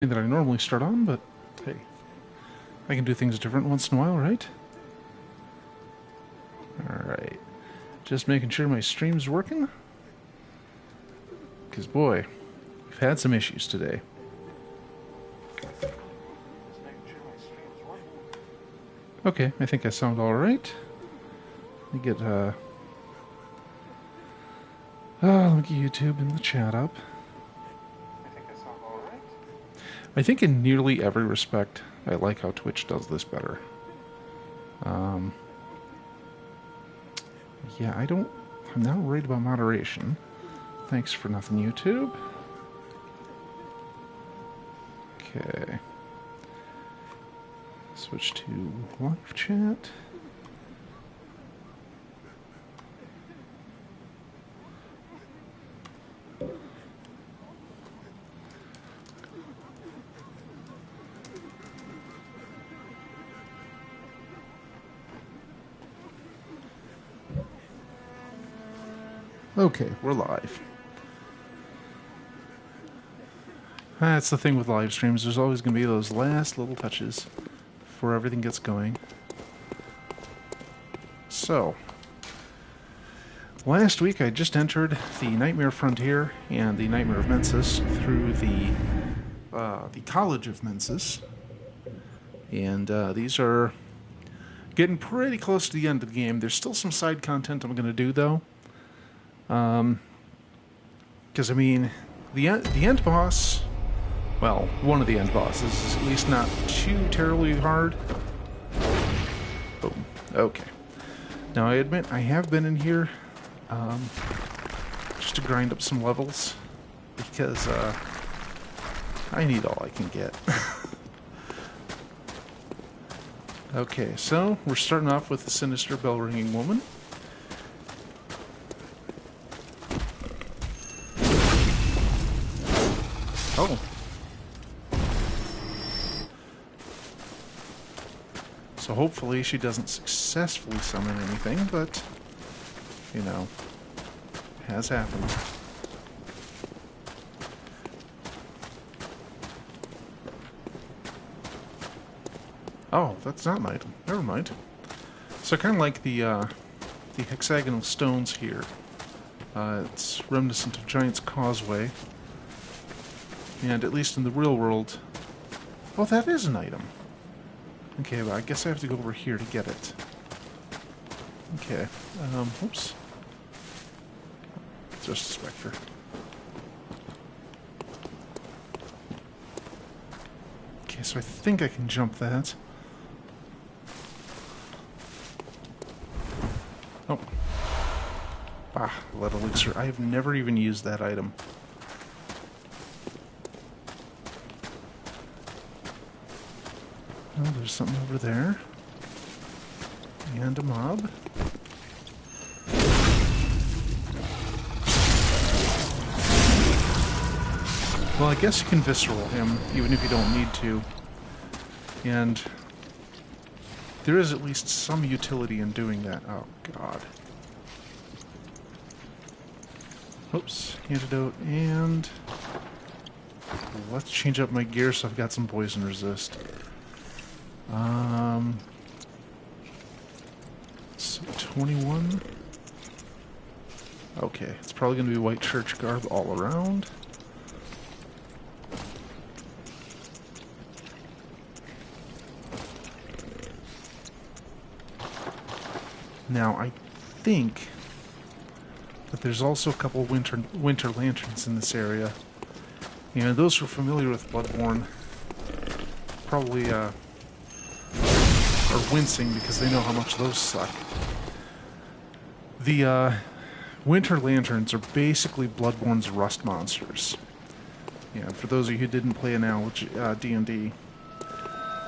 That I normally start on, but hey, I can do things different once in a while, right? Alright. Just making sure my stream's working. Because, boy, we've had some issues today. Okay, I think I sound alright. Let me get, let me get YouTube in the chat up. I think in nearly every respect, I like how Twitch does this better. Yeah, I'm not worried about moderation. Thanks for nothing, YouTube. Okay. Switch to live chat. Okay, we're live. That's the thing with live streams. There's always going to be those last little touches before everything gets going. So, last week I just entered the Nightmare Frontier and the Nightmare of Mensis through the College of Mensis. And these are getting pretty close to the end of the game. There's still some side content I'm going to do, though. Because, I mean, the end boss, well, one of the end bosses is at least not too terribly hard. Boom. Okay. Now, I admit, I have been in here just to grind up some levels, because I need all I can get. Okay, so we're starting off with the sinister bell-ringing woman. Oh. So hopefully she doesn't successfully summon anything, but, you know, it has happened. Oh, that's not an item. Never mind. So I kind of like the hexagonal stones here. It's reminiscent of Giant's Causeway. And at least in the real world... Oh, that is an item. Okay, well, I guess I have to go over here to get it. Okay. Oops. Just a specter. Okay, so I think I can jump that. Oh. Ah, lead elixir. I have never even used that item. Oh, there's something over there. And a mob. Well, I guess you can visceral him, even if you don't need to. And there is at least some utility in doing that. Oh, God. Oops. Antidote, and... let's change up my gear so I've got some poison resist. So 21. Okay, it's probably going to be white church garb all around. Now, I think that there's also a couple winter lanterns in this area. And those who are familiar with Bloodborne probably are wincing because they know how much those suck. The winter lanterns are basically Bloodborne's rust monsters. Yeah, for those of you who didn't play D&D,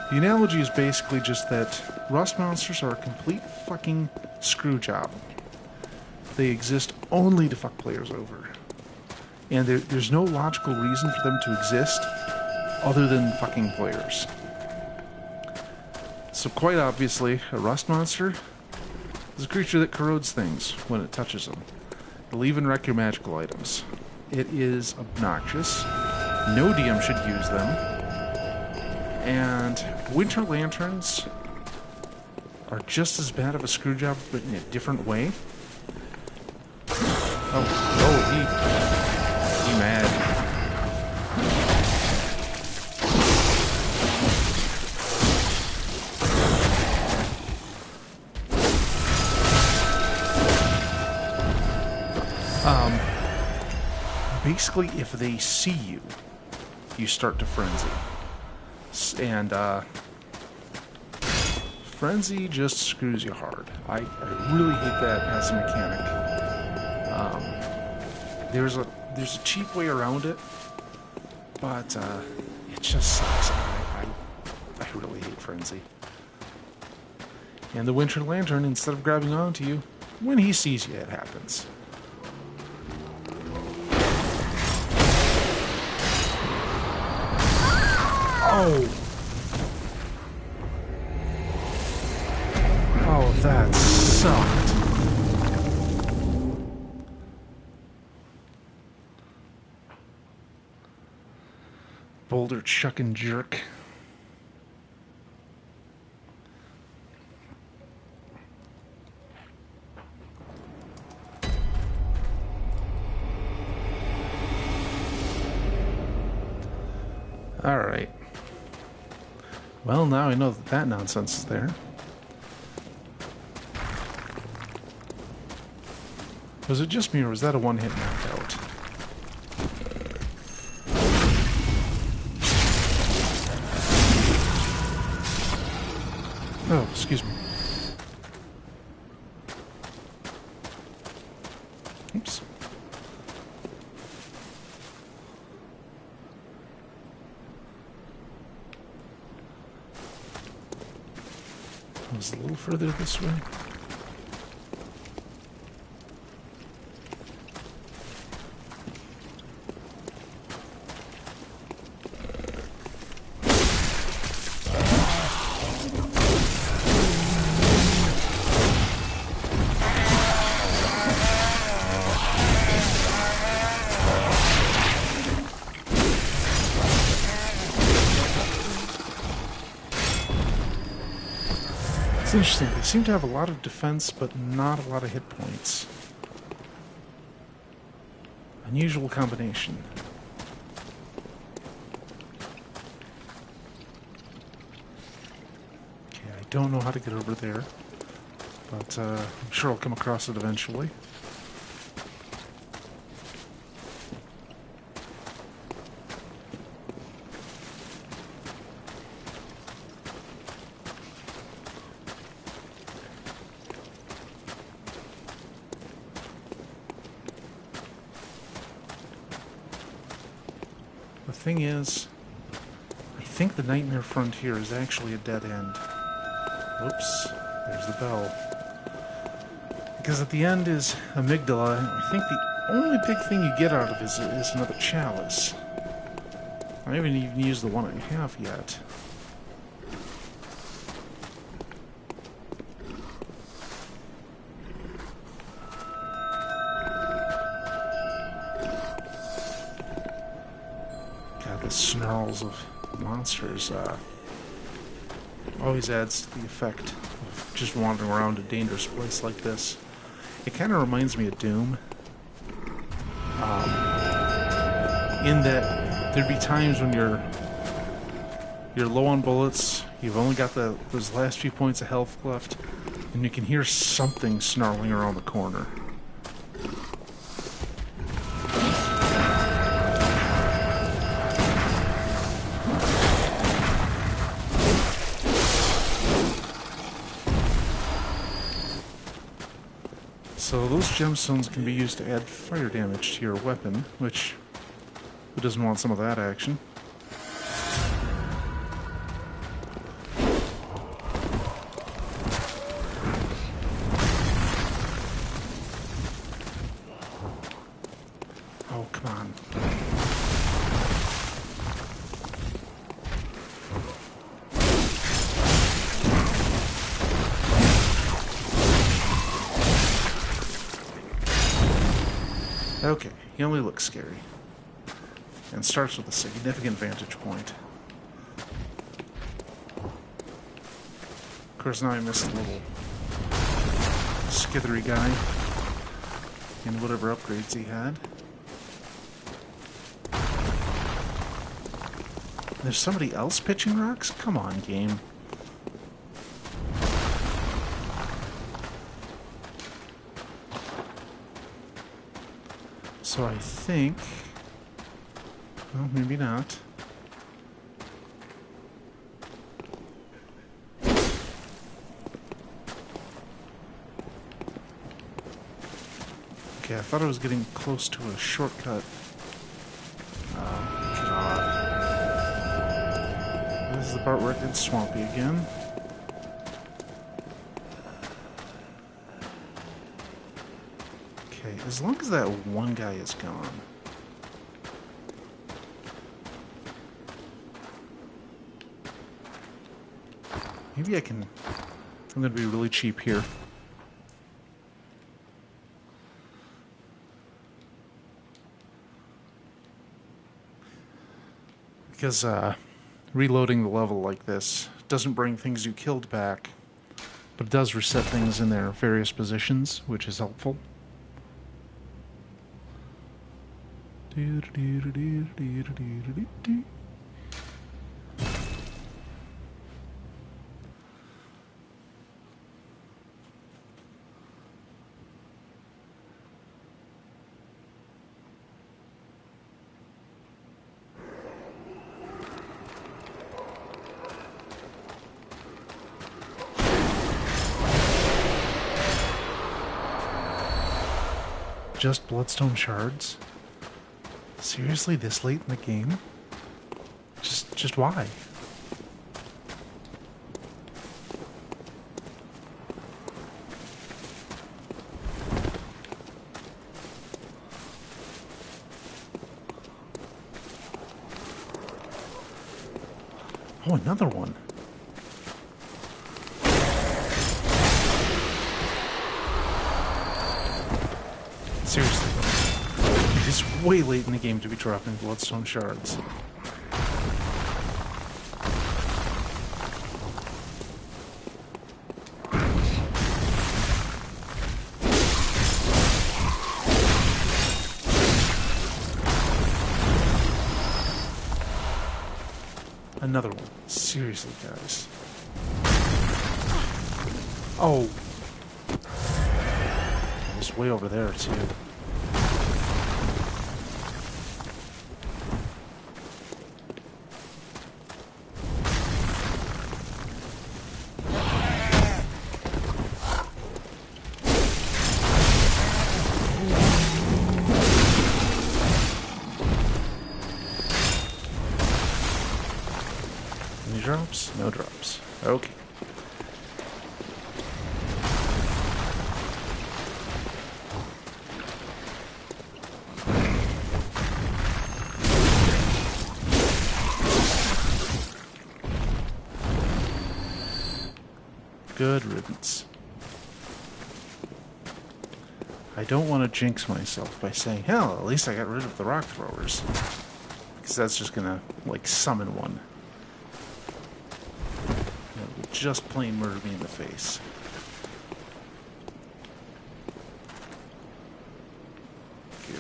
the analogy is basically just that rust monsters are a complete fucking screw job. They exist only to fuck players over. And there's no logical reason for them to exist other than fucking players. So quite obviously, a rust monster is a creature that corrodes things when it touches them. It'll even wreck your magical items. It is obnoxious. No DM should use them. And winter lanterns are just as bad of a screw job, but in a different way. Oh, he mad. Basically, if they see you, you start to frenzy. And, frenzy just screws you hard. I really hate that as a mechanic. There's a cheap way around it, but, it just sucks. I really hate frenzy. And the Winter Lantern, instead of grabbing onto you, when he sees you, it happens. Oh! Oh, that sucked. Boulder chuck and jerk. All right. Well, now I know that that nonsense is there. Was it just me, or was that a one-hit knockout? Oh, excuse me. Oops. It's a little further this way. It's interesting. They seem to have a lot of defense, but not a lot of hit points. Unusual combination. Okay, I don't know how to get over there, but I'm sure I'll come across it eventually. The thing is, I think the Nightmare Frontier is actually a dead end. Oops, there's the bell. Because at the end is Amygdala, and I think the only big thing you get out of it is another chalice. I haven't even used the one I have yet. Snarls of monsters always adds to the effect of just wandering around a dangerous place like this. It kind of reminds me of Doom, in that there'd be times when you're low on bullets, you've only got those last few points of health left, and you can hear something snarling around the corner. So those gemstones can be used to add fire damage to your weapon, which, who doesn't want some of that action? Oh, come on. Okay, he only looks scary. And starts with a significant vantage point. course, now I missed the little skithery guy and whatever upgrades he had. There's somebody else pitching rocks? Come on, game. So I think... well, maybe not. Okay, I thought I was getting close to a shortcut. Get off. This is the part where it gets swampy again. Okay, as long as that one guy is gone. Maybe I can... I'm going to be really cheap here. Because reloading the level like this doesn't bring things you killed back, but it does reset things in their various positions, which is helpful. Just bloodstone shards? Seriously, this late in the game? Just why? Oh, another one. Seriously, it is way late in the game to be dropping bloodstone shards. Another one. Seriously, guys. Oh. It's way over there, too. Any drops? No drops. Okay. Good riddance. I don't want to jinx myself by saying, hell, at least I got rid of the rock throwers. Because that's just gonna, like, summon one. That will just plain murder me in the face.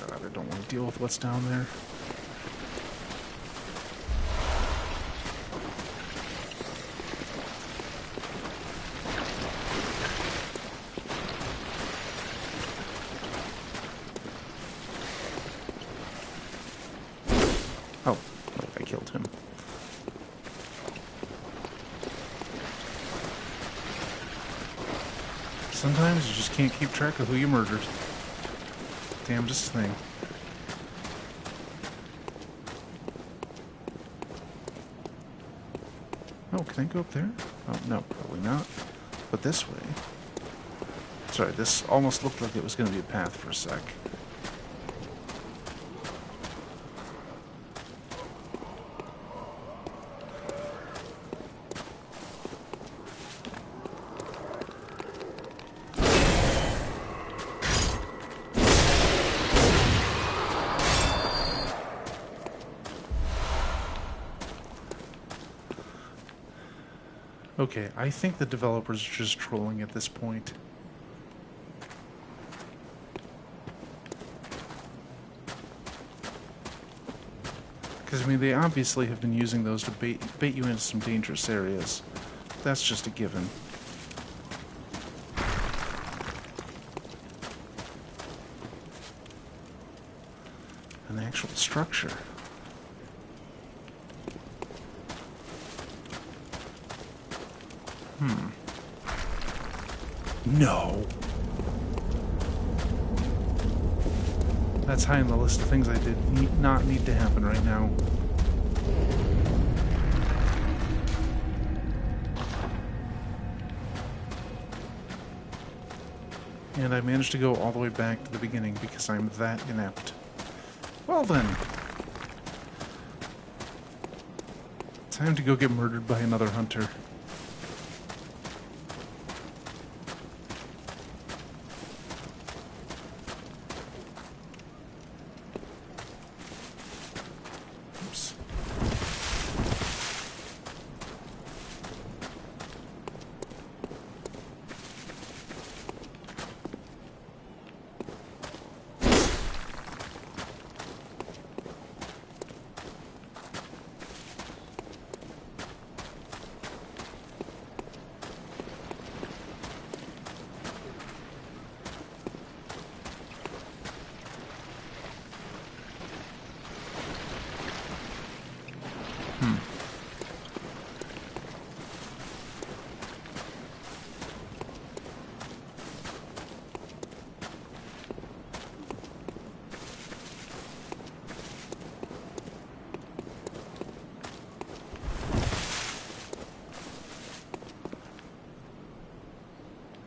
God, I don't want to deal with what's down there. Oh, I killed him. Sometimes you just can't keep track of who you murdered. Damnedest thing. Oh, can I go up there? Oh, no, probably not. But this way. Sorry, this almost looked like it was going to be a path for a sec. Okay, I think the developers are just trolling at this point. Because, I mean, they obviously have been using those to bait you into some dangerous areas. That's just a given. An actual structure. No. That's high on the list of things I did not need to happen right now. And I managed to go all the way back to the beginning because I'm that inept. Well then. Time to go get murdered by another hunter. Oops.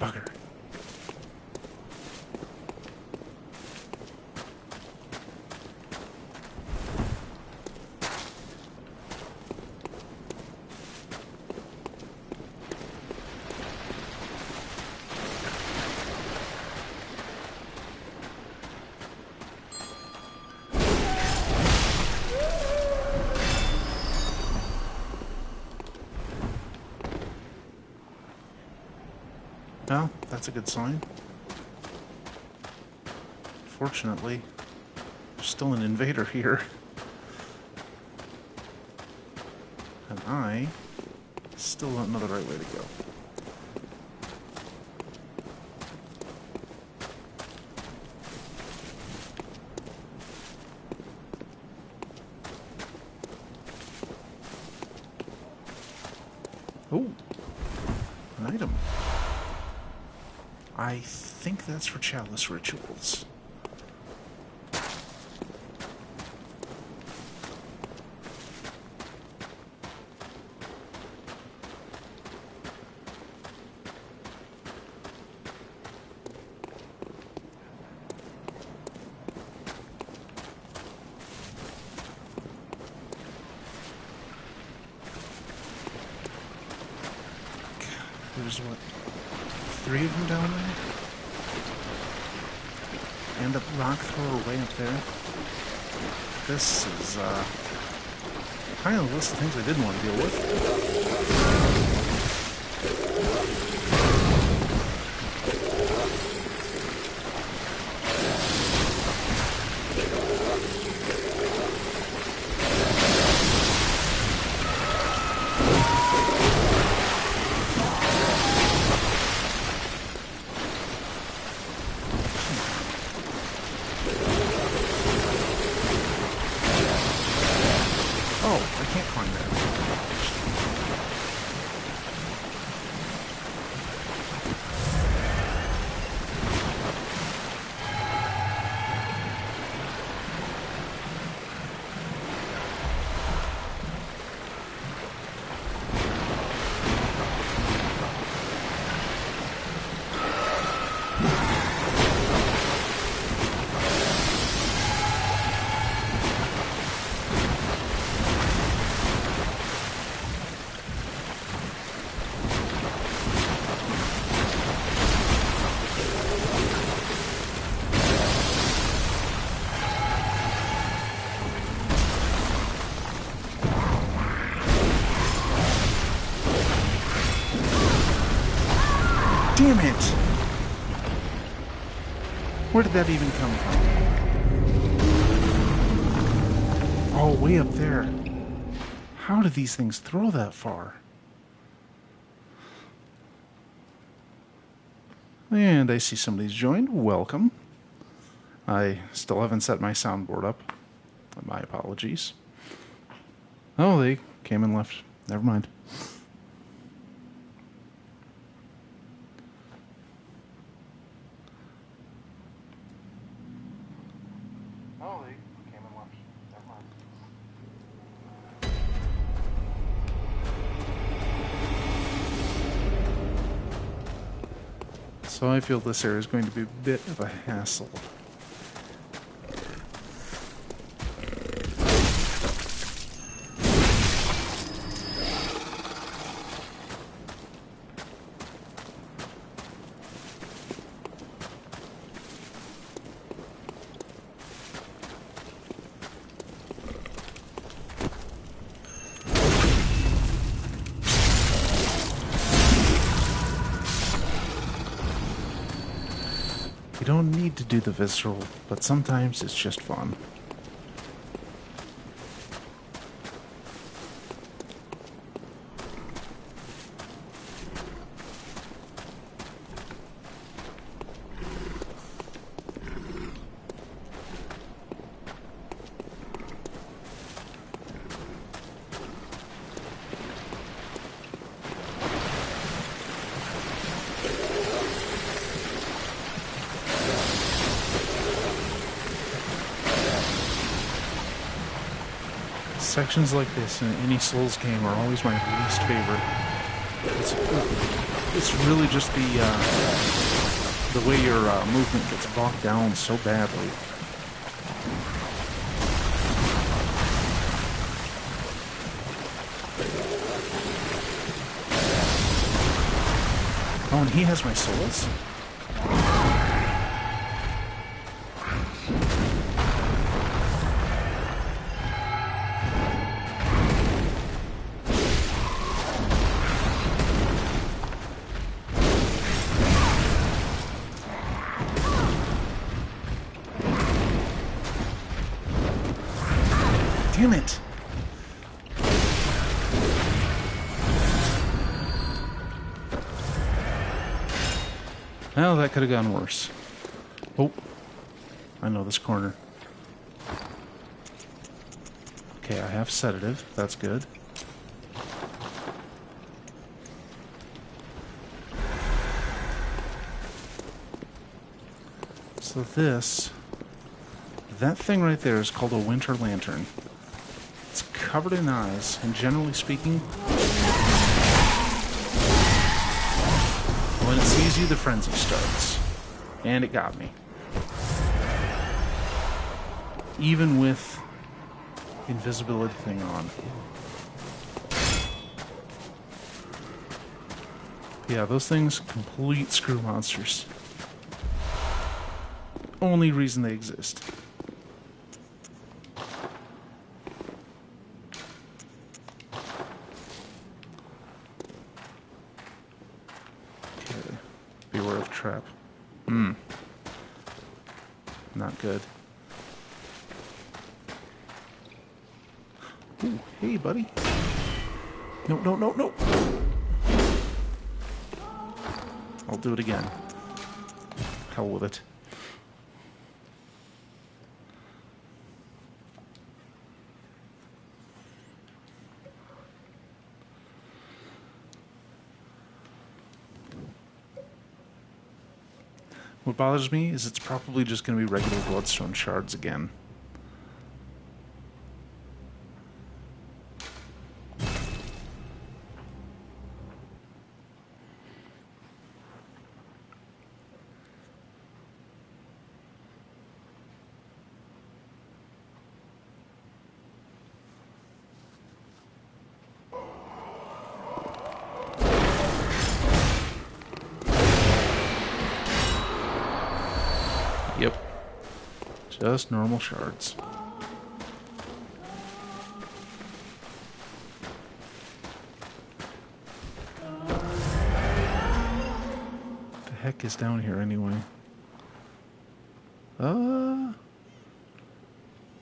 Bugger. Well, that's a good sign. Fortunately, there's still an invader here. And I still don't know the right way to go. Oh, an item. I think that's for chalice rituals. There's what? 3 of them down there? And a rock thrower way up there. This is, high on the list of things I didn't want to deal with. Oh, I can't climb that. Damn it! Where did that even come from? Oh, way up there. How do these things throw that far? And I see somebody's joined. Welcome. I still haven't set my soundboard up. My apologies. Oh, they came and left. Never mind. Oh, they came and left. Never mind. So I feel this area is going to be a bit of a hassle. You don't need to do the visceral, but sometimes it's just fun. Sections like this in any Souls game are always my least favorite. It's really just the way your movement gets bogged down so badly. Oh, and he has my souls? Damn it! Well, that could have gone worse. Oh, I know this corner. Okay, I have sedative. That's good. So that thing right there is called a winter lantern. It's covered in eyes, and generally speaking, when it sees you, the frenzy starts. And it got me. Even with invisibility thing on. Yeah, those things, complete screw monsters. Only reason they exist. Okay. Beware of trap. Not good. Ooh, hey, buddy. No, no, no, no. I'll do it again. Hell with it. What bothers me is it's probably just going to be regular bloodstone shards again. Yep. Just normal shards. heck is down here anyway?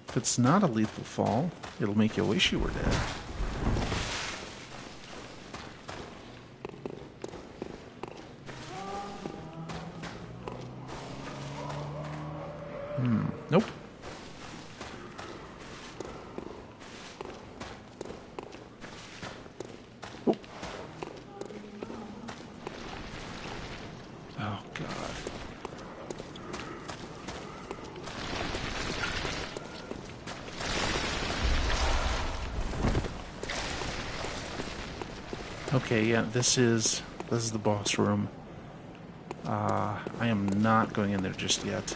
If it's not a lethal fall, it'll make you wish you were dead. Nope. Oh. Oh, God. Okay, yeah, this is the boss room. I am not going in there just yet.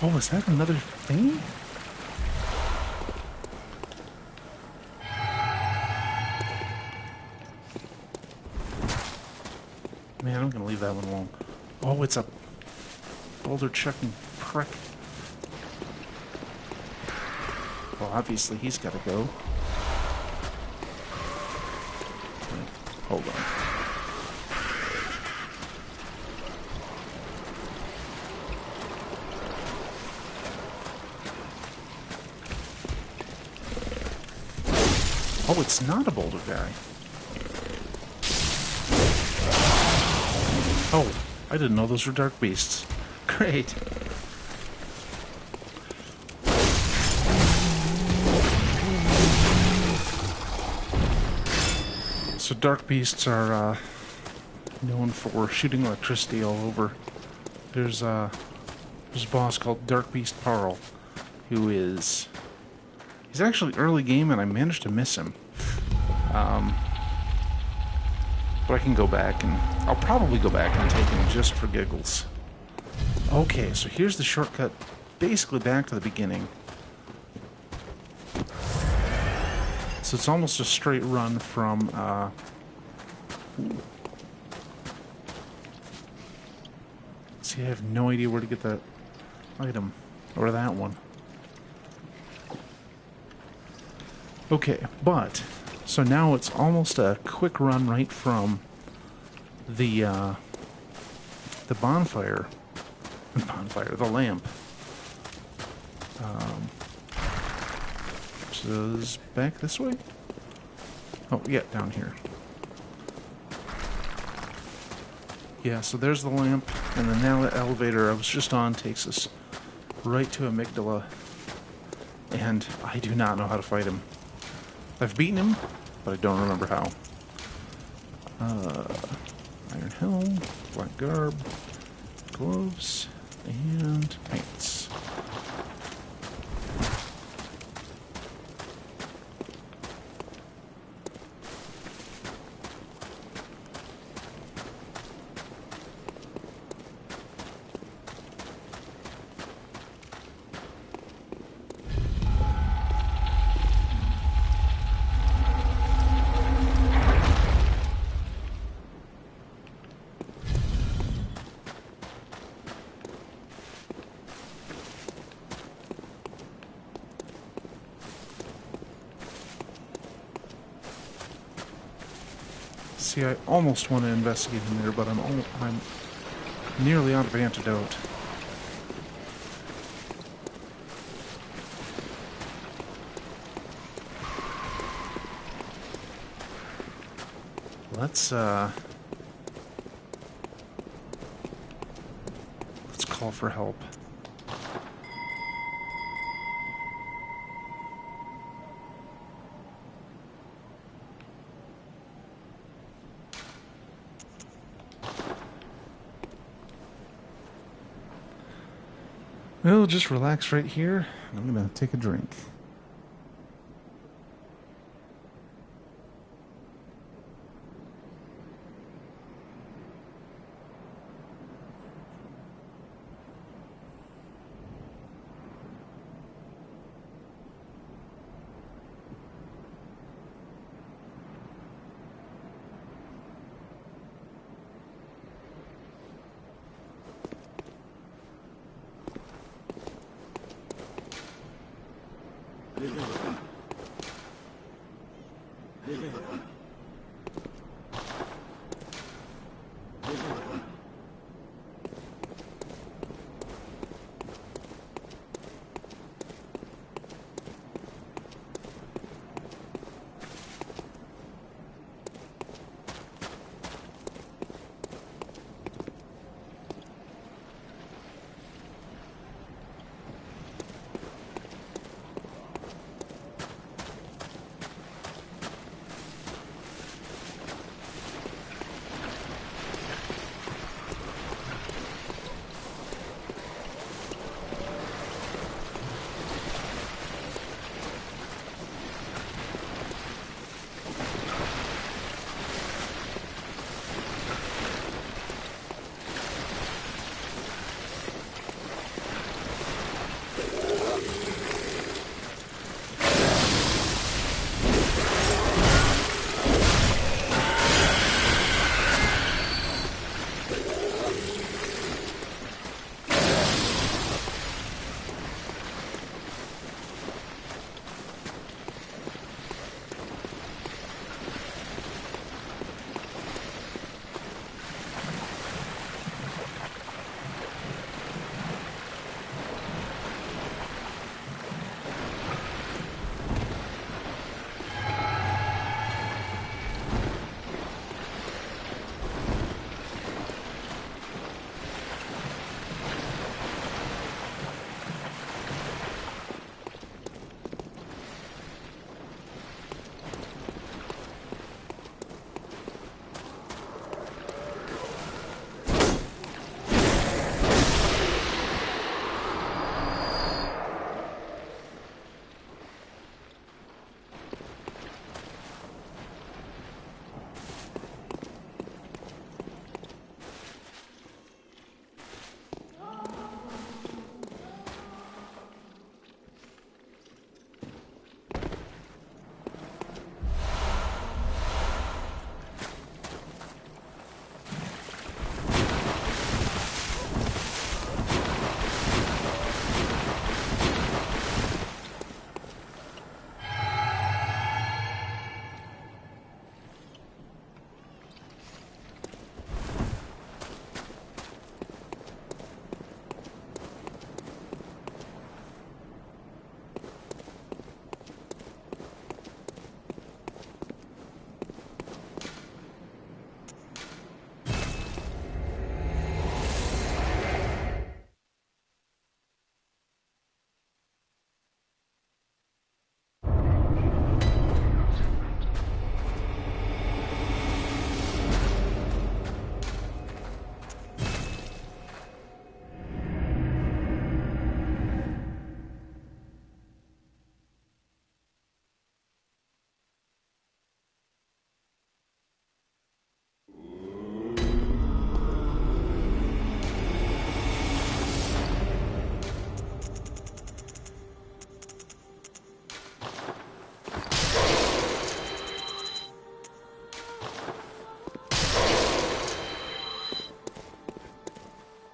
Oh, is that another thing? Man, I'm gonna leave that one alone. Oh, it's a boulder chucking prick. Well, obviously he's gotta go. Wait, hold on. Oh, it's not a boulder guy. Oh, I didn't know those were dark beasts. Great. So dark beasts are known for shooting electricity all over. There's a boss called Dark Beast Parl, who is... He's actually early game, and I managed to miss him. But I can go back, and I'll probably go back and take him just for giggles. Okay, so here's the shortcut, basically back to the beginning. So it's almost a straight run from, See, I have no idea where to get that item, or that one. Okay, but, so now it's almost a quick run right from the bonfire, the lamp. So is back this way? Oh, yeah, down here. Yeah, so there's the lamp, and then now the elevator I was just on takes us right to Amygdala, and I do not know how to fight him. I've beaten him, but I don't remember how. Iron helm, black garb, gloves, and pants. See, I almost want to investigate in there, but I'm nearly out of antidote. Let's call for help. Well, just relax right here. I'm gonna take a drink.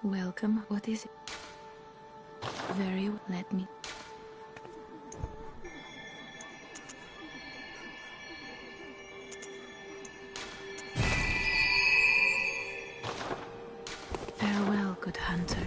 Welcome. What is it? Very well. Let me. Farewell, good hunter.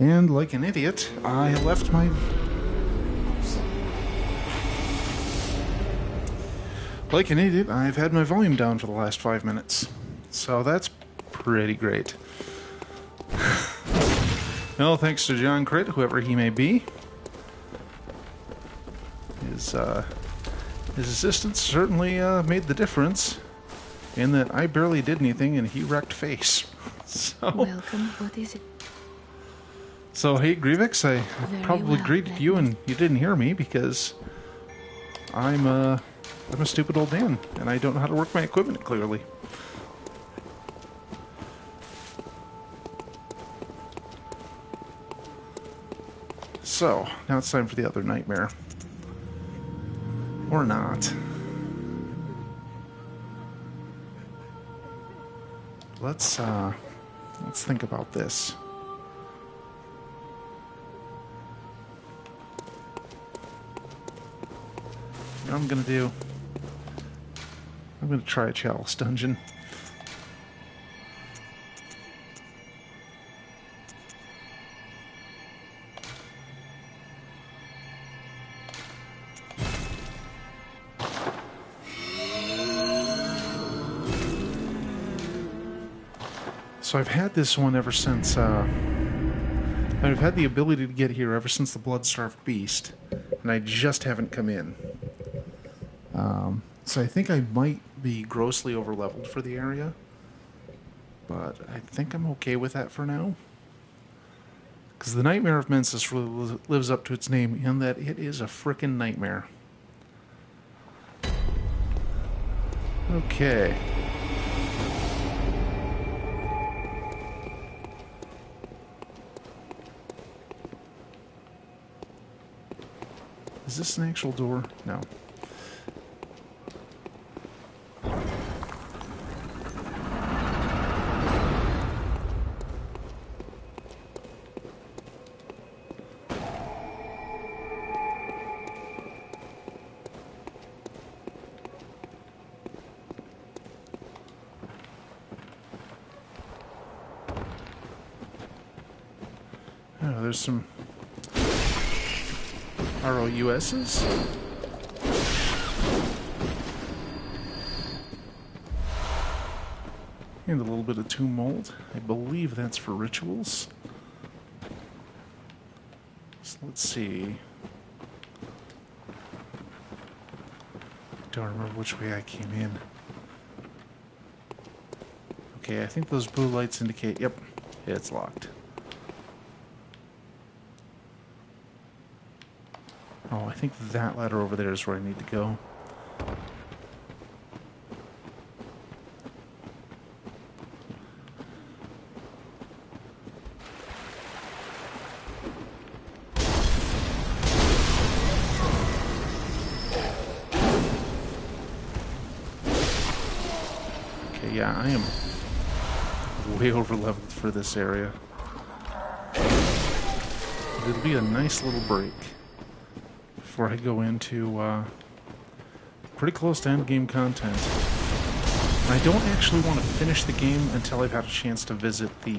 And like an idiot, I left my... Like an idiot, I've had my volume down for the last 5 minutes. So that's pretty great. Well, thanks to John Crit, whoever he may be. His assistance certainly made the difference in that I barely did anything and he wrecked face. So, Welcome. What is it? so hey, Grievix, I Very probably well, greeted you and you didn't hear me because I'm a stupid old man and I don't know how to work my equipment clearly. So, now it's time for the other nightmare. Or not. Let's think about this. What I'm gonna do, I'm gonna try a Chalice dungeon. So I've had this one ever since, I've had the ability to get here ever since the Bloodstarved Beast, and I just haven't come in. So I think I might be grossly overleveled for the area, but I think I'm okay with that for now. Because the Nightmare of Mensis really lives up to its name in that it is a frickin' nightmare. Okay. Is this an actual door? No. Oh, there's some ROUSs. And a little bit of tomb mold. I believe that's for rituals. So let's see. Don't remember which way I came in. Okay, I think those blue lights indicate, yep, it's locked. Oh, I think that ladder over there is where I need to go. Okay, yeah, I am way over leveled for this area. But it'll be a nice little break before I go into pretty close to end game content. And I don't actually want to finish the game until I've had a chance to visit the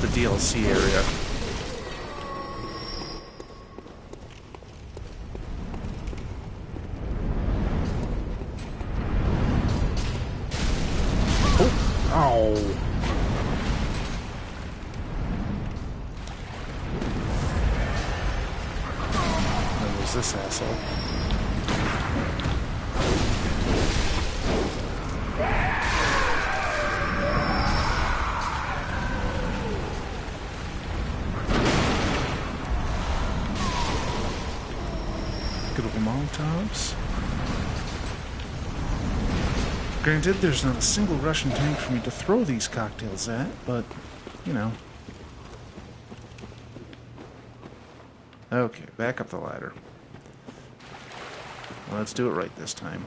DLC area. Oh! Ow! This asshole. Good old Molotovs. Granted, there's not a single Russian tank for me to throw these cocktails at, but, you know. Okay, back up the ladder. Let's do it right this time.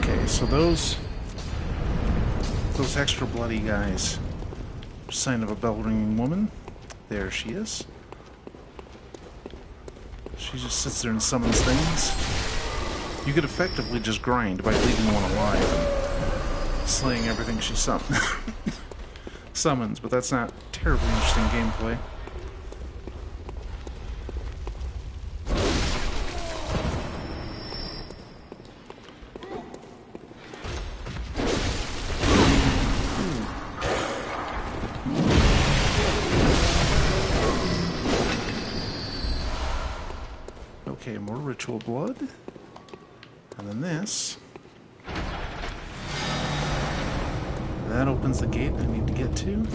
Okay, so those extra bloody guys. Sign of a bell-ringing woman. There she is. She just sits there and summons things. You could effectively just grind by leaving one alive and slaying everything she summons, but that's not terribly interesting gameplay. Okay, more ritual blood. And then this. That opens the gate I need to get to.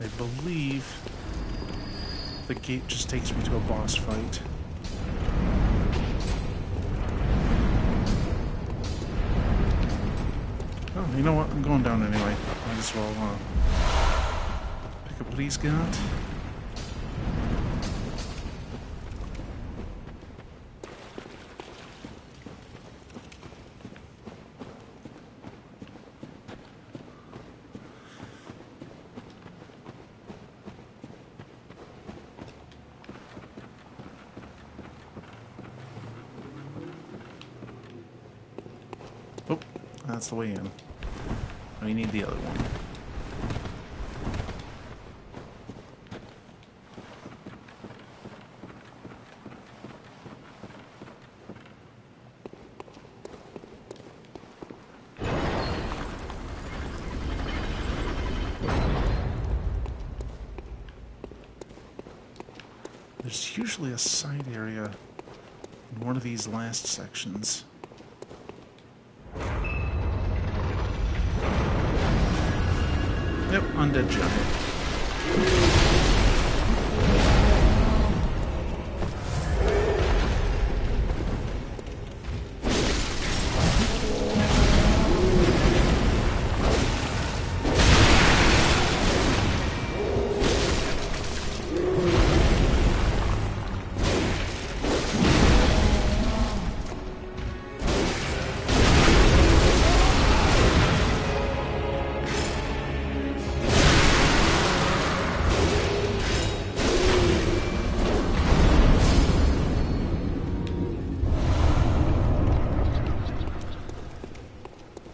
I believe the gate just takes me to a boss fight. Oh, you know what? I'm going down anyway. Might as well pick up what he's got. Oh, that's the way in. We need the other one. There's usually a side area in one of these last sections. Yep, undead giant.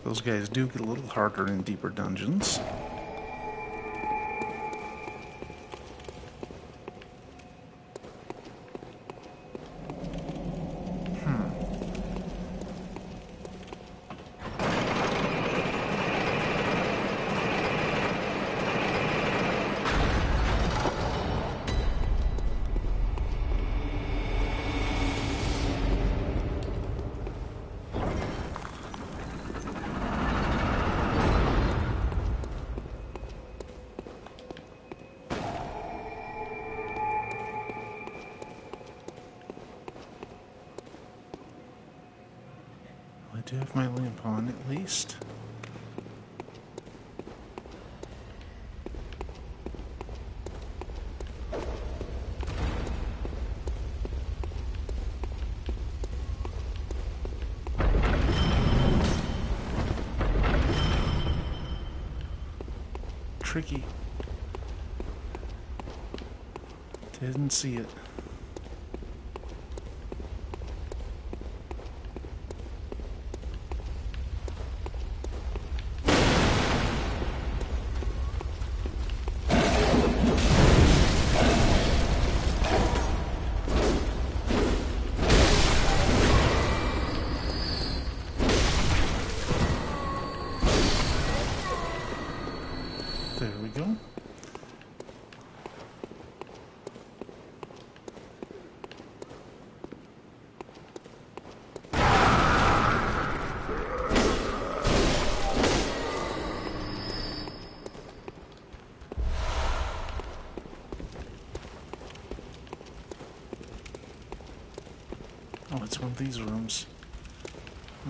Those guys do get a little harder in deeper dungeons. I do have my lamp on, at least. Tricky. Didn't see it. There we go. Oh, it's one of these rooms.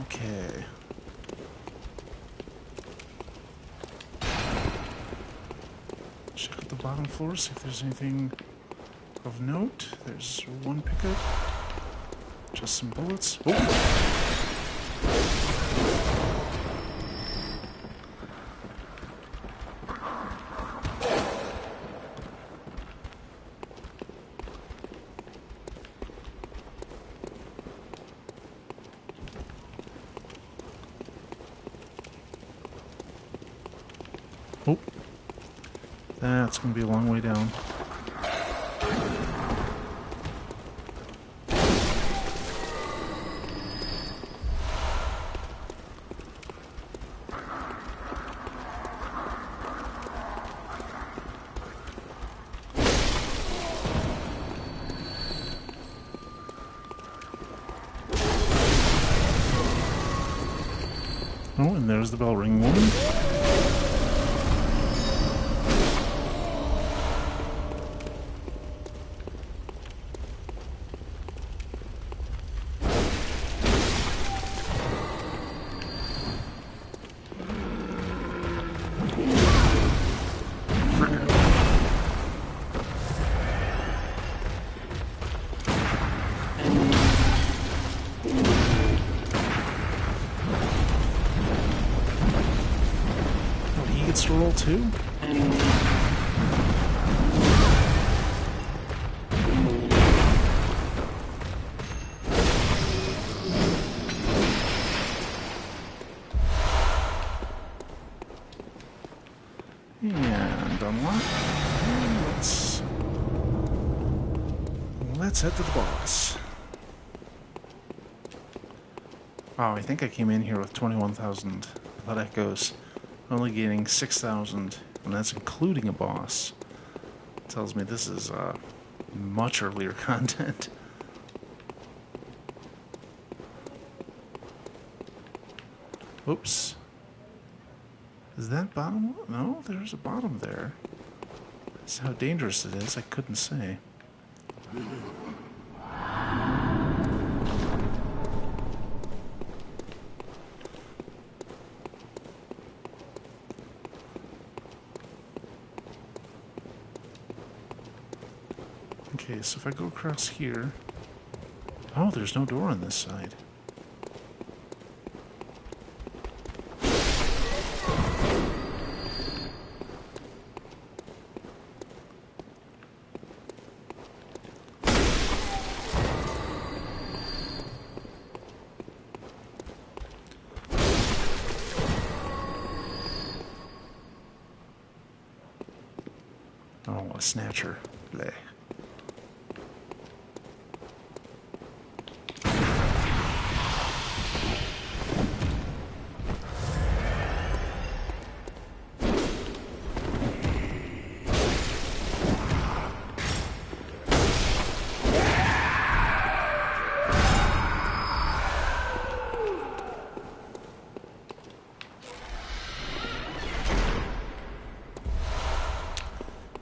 Okay. Check out the bottom floor, see if there's anything of note. There's one pickup. Just some bullets. Oh! Oh, that's going to be a long way down. Oh, and there's the bell ring woman. To roll too? And unlock. And let's head to the boss. Oh, I think I came in here with 21,000 blood echoes. Only gaining 6,000, and that's including a boss. Tells me this is much earlier content. Oops. Is that bottom? No, there's a bottom there. That's how dangerous it is, I couldn't say. Okay, so if I go across here... Oh, there's no door on this side. Oh, a snatcher. Bleh.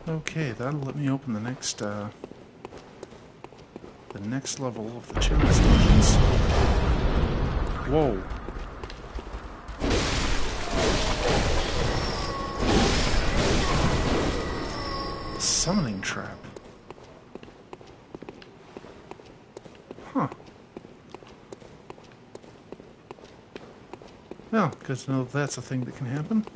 Okay, that'll let me open the next level of the challenge dungeons. Whoa. Summoning trap. Huh. Well, good to know that's a thing that can happen.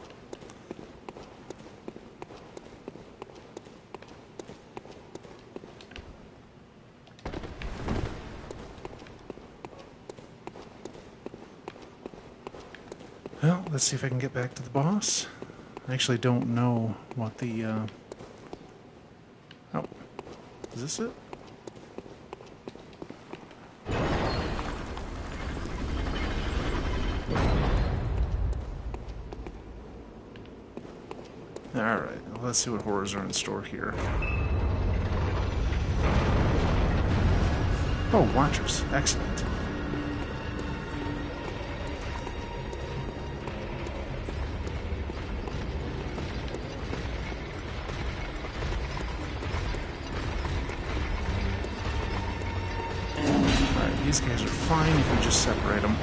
Well, let's see if I can get back to the boss. I actually don't know what the, Oh, is this it? Alright, well, let's see what horrors are in store here. Oh, Watchers. Excellent. Alright, these guys are fine if we just separate them.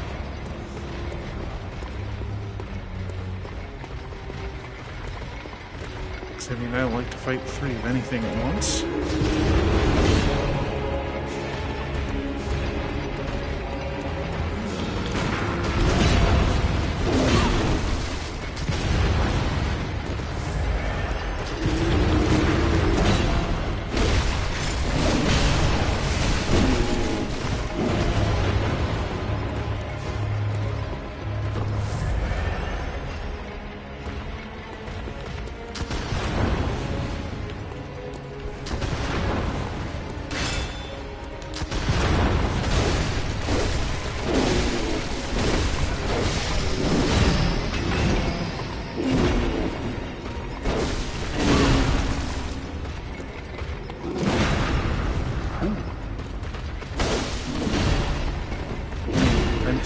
I mean, I don't like to fight three of anything at once.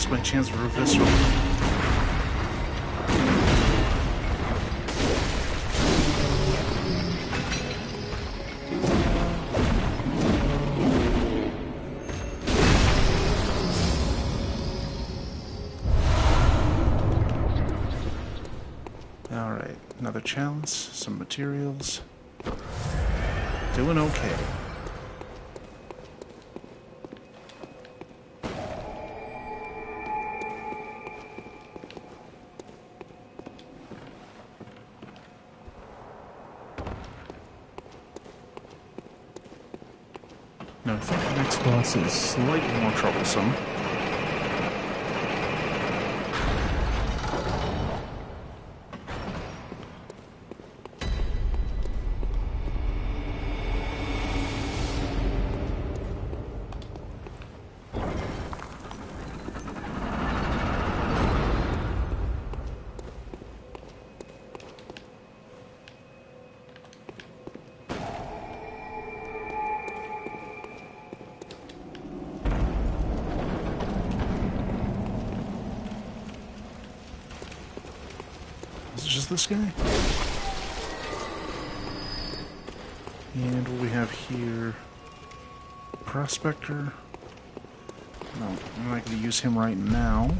My chance for a visceral. Alright, another challenge, some materials. Doing okay. No, I think the next boss is slightly more troublesome. Is it just this guy? And what we have here... Prospector. No, I'm not going to use him right now.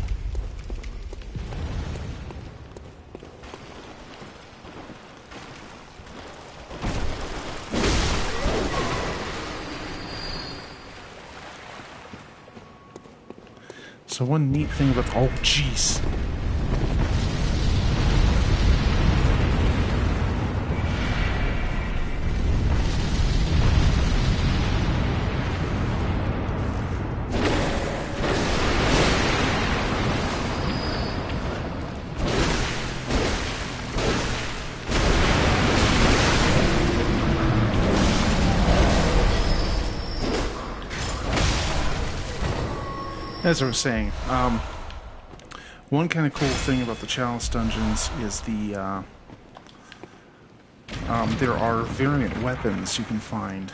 So one neat thing about... Oh, jeez. As I was saying, one kind of cool thing about the Chalice dungeons is the there are variant weapons you can find,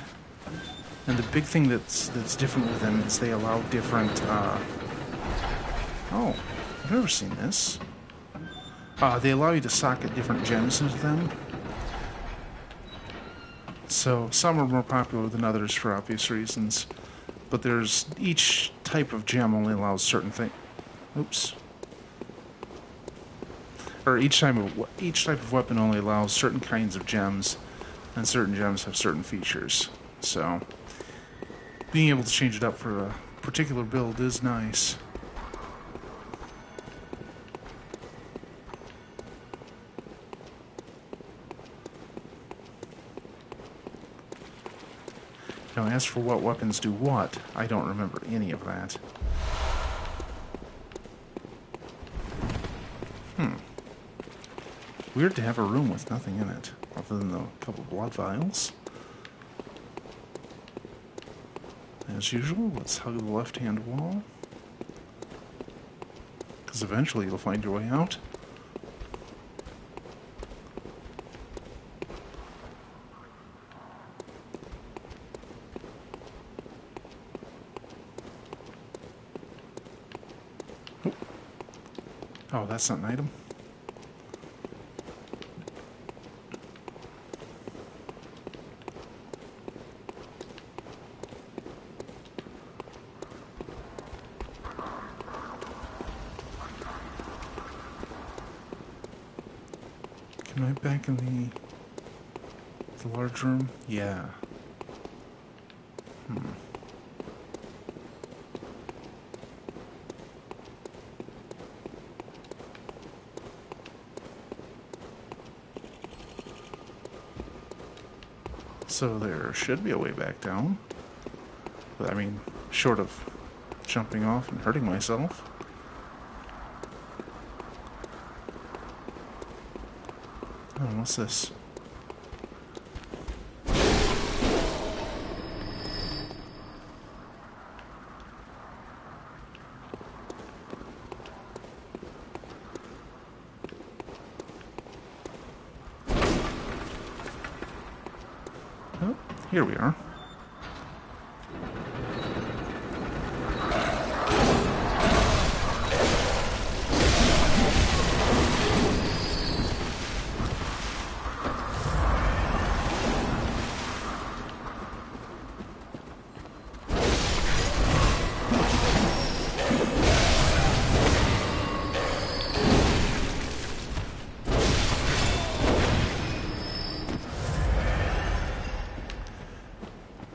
and the big thing that's different with them is they allow different. Oh, I've never seen this. They allow you to socket different gems into them. So some are more popular than others for obvious reasons. But there's each type of gem only allows certain things. Oops. Or each type of weapon only allows certain kinds of gems, and certain gems have certain features. So being able to change it up for a particular build is nice. Now, as for what weapons do what, I don't remember any of that. Weird to have a room with nothing in it, other than a couple blood vials. As usual, let's hug the left-hand wall. Because eventually you'll find your way out. Oh, that's not an item. Am I back in the large room? Yeah. So there should be a way back down. But, I mean, short of jumping off and hurting myself. Oh, what's this? Oh, here we are.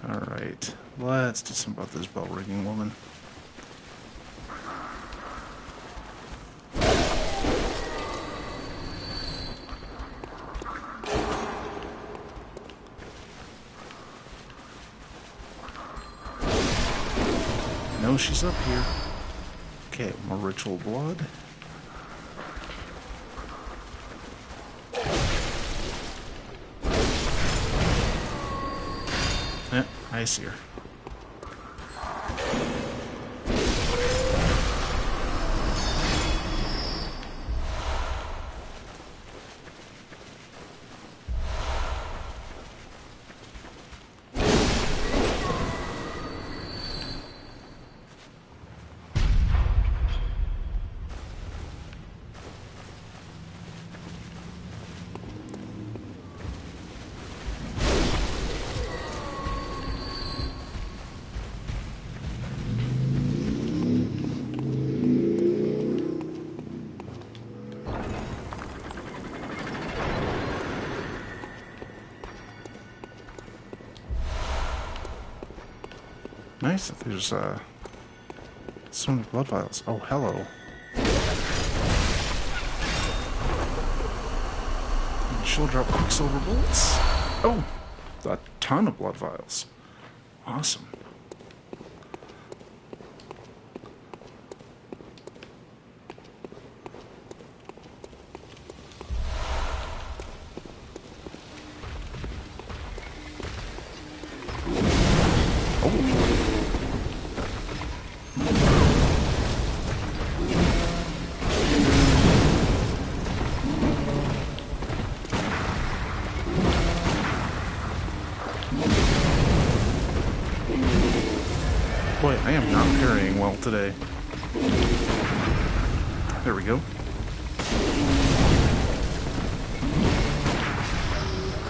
Alright, let's do something about this bell ringing woman. No, she's up here. Okay, more ritual blood. I see her. Nice that there's so many blood vials. Oh, hello. And she'll drop quicksilver bullets. Oh, a ton of blood vials. Awesome. Boy, I am not parrying well today. There we go.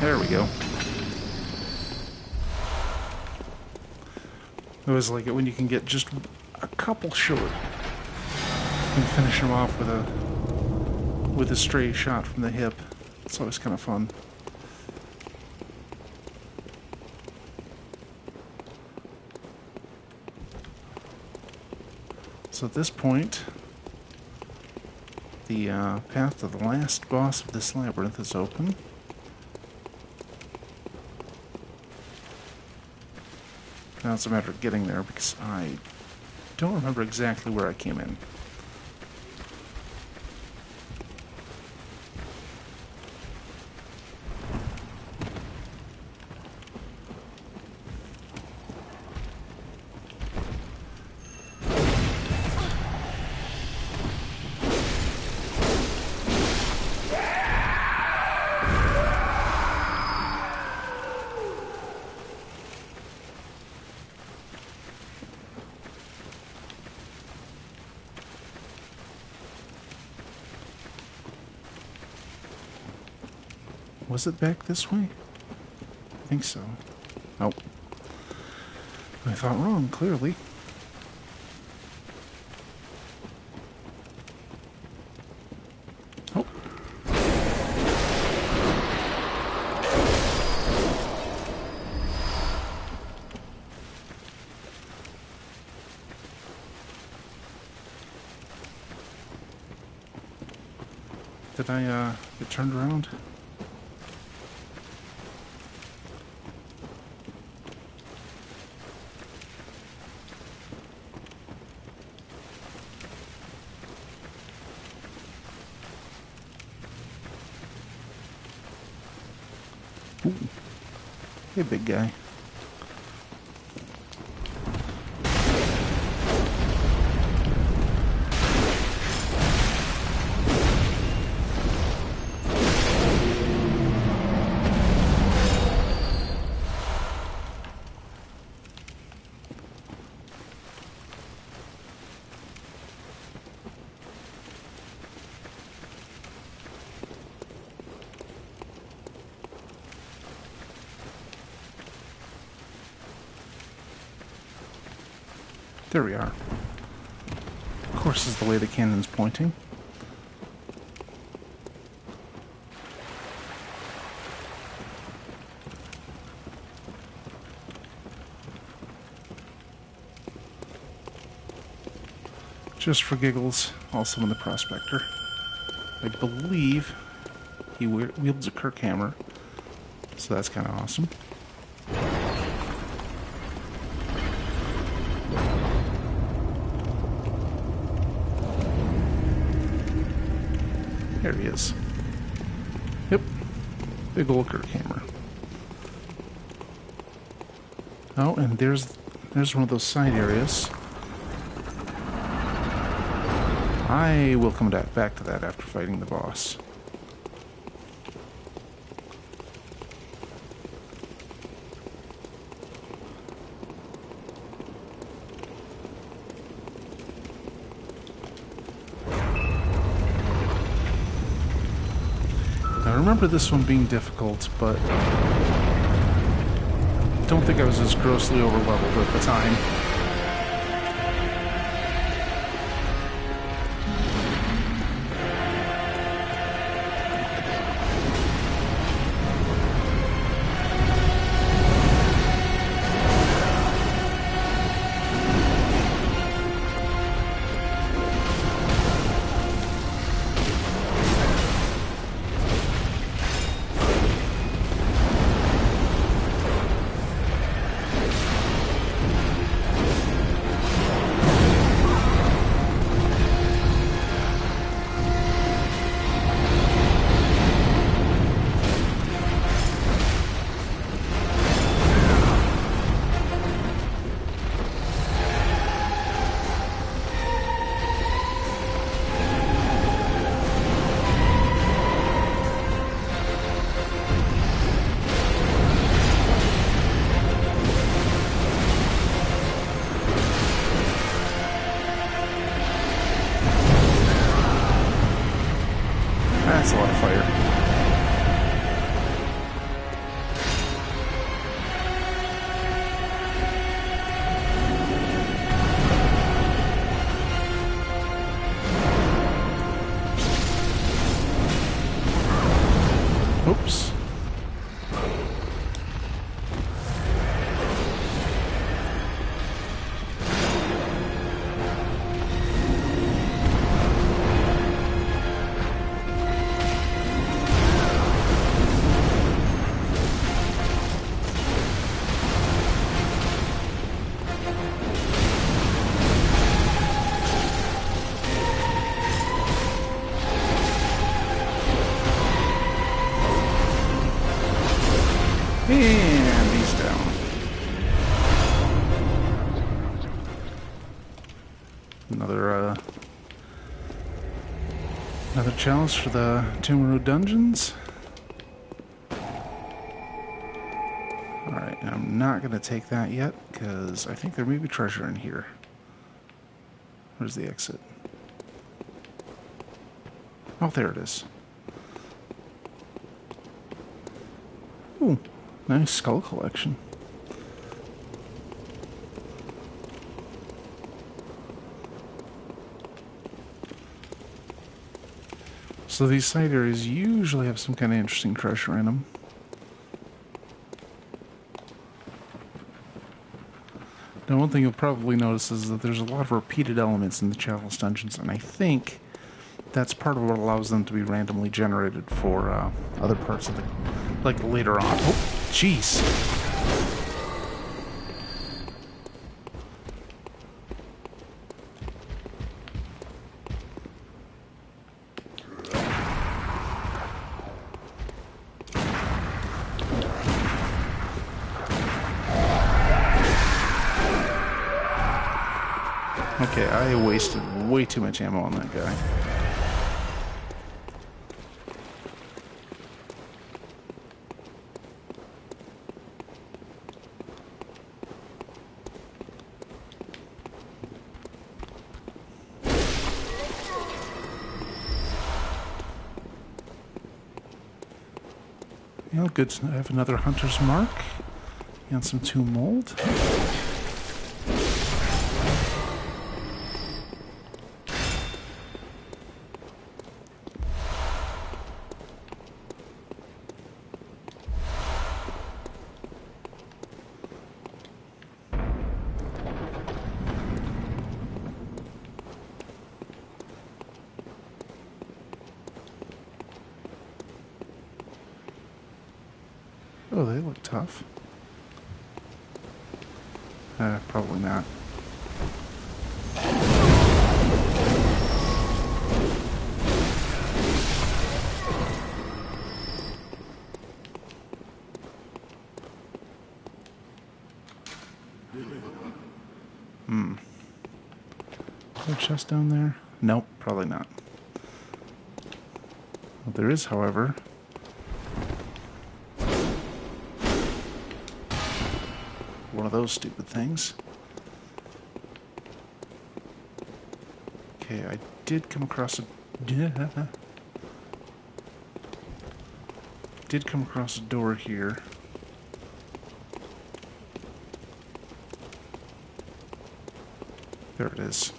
There we go. I always like it when you can get just a couple short and finish them off with a stray shot from the hip. It's always kind of fun. So at this point, the path to the last boss of this labyrinth is open. Now it's a matter of getting there because I don't remember exactly where I came in. Was it back this way? I think so. Nope. I thought wrong, clearly. Oh. did I get turned around? Ooh. Hey, big guy. There we are. Of course, is the way the cannon's pointing. Just for giggles, I'll summon the Prospector. I believe he wields a Kirk hammer, so that's kind of awesome. There he is. Yep. Big old Kirk hammer. Oh, and there's one of those side areas. I will come back to that after fighting the boss. I remember this one being difficult, but I don't think I was as grossly overleveled at the time. That's a lot of fire. Oops. And he's down. Another challenge for the Tomb Road dungeons. Alright, I'm not going to take that yet, because I think there may be treasure in here. Where's the exit? Oh, there it is. Ooh. Nice skull collection. So these side areas usually have some kind of interesting treasure in them. Now, one thing you'll probably notice is that there's a lot of repeated elements in the Chalice dungeons, and I think that's part of what allows them to be randomly generated for other parts of the... like later on. Oh, jeez. Okay, I wasted way too much ammo on that guy. You know, good. I have another hunter's mark and some tomb mold. Oh, they look tough. Probably not. Is there a chest down there? Nope, probably not. Well, there is, however, one of those stupid things. Okay, I did come across a... did come across a door here. There it is.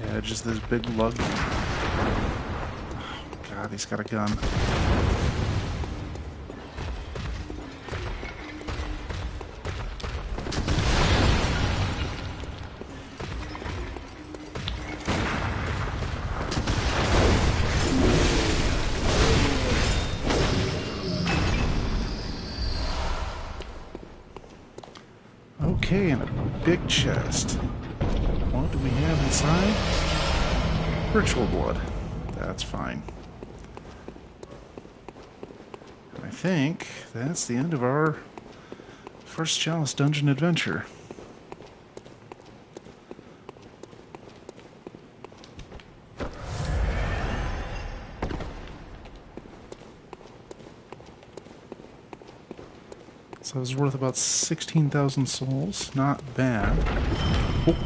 Yeah, just this big lug. Oh, God, he's got a gun. Okay, and a big chest. What do we have inside? Ritual blood. That's fine. And I think that's the end of our first Chalice dungeon adventure. So it was worth about 16,000 souls. Not bad. Oh.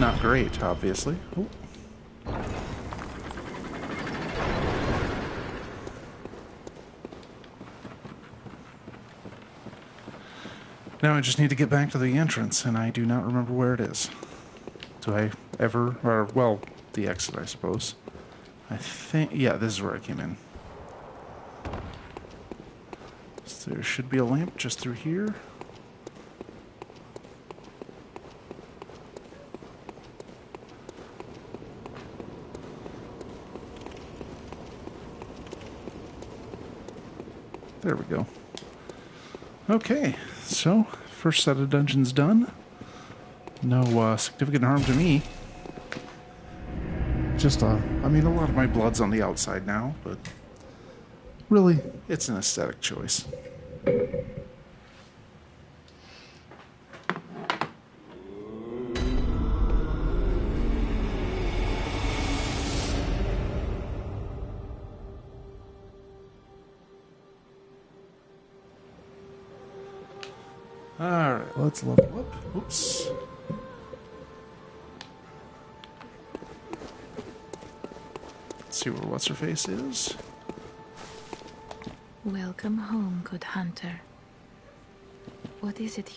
Not great, obviously. Oh. Now I just need to get back to the entrance, and I do not remember where it is. Do I ever... or, well, the exit, I suppose. I think... yeah, this is where I came in. So there should be a lamp just through here. There we go. Okay, so first set of dungeons done. No significant harm to me. Just, I mean, a lot of my blood's on the outside now, but really, it's an aesthetic choice. Alright, let's level up. Oops. Let's see where What's-Her-Face is. Welcome home, good hunter. What is it?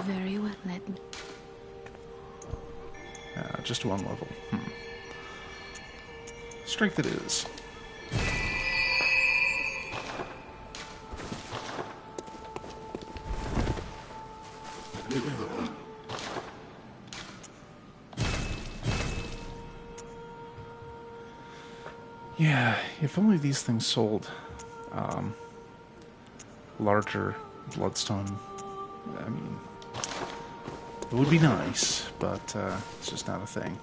Very well, let me... Just one level. Strength it is. Yeah, if only these things sold larger bloodstone. I mean, it would be nice, but it's just not a thing.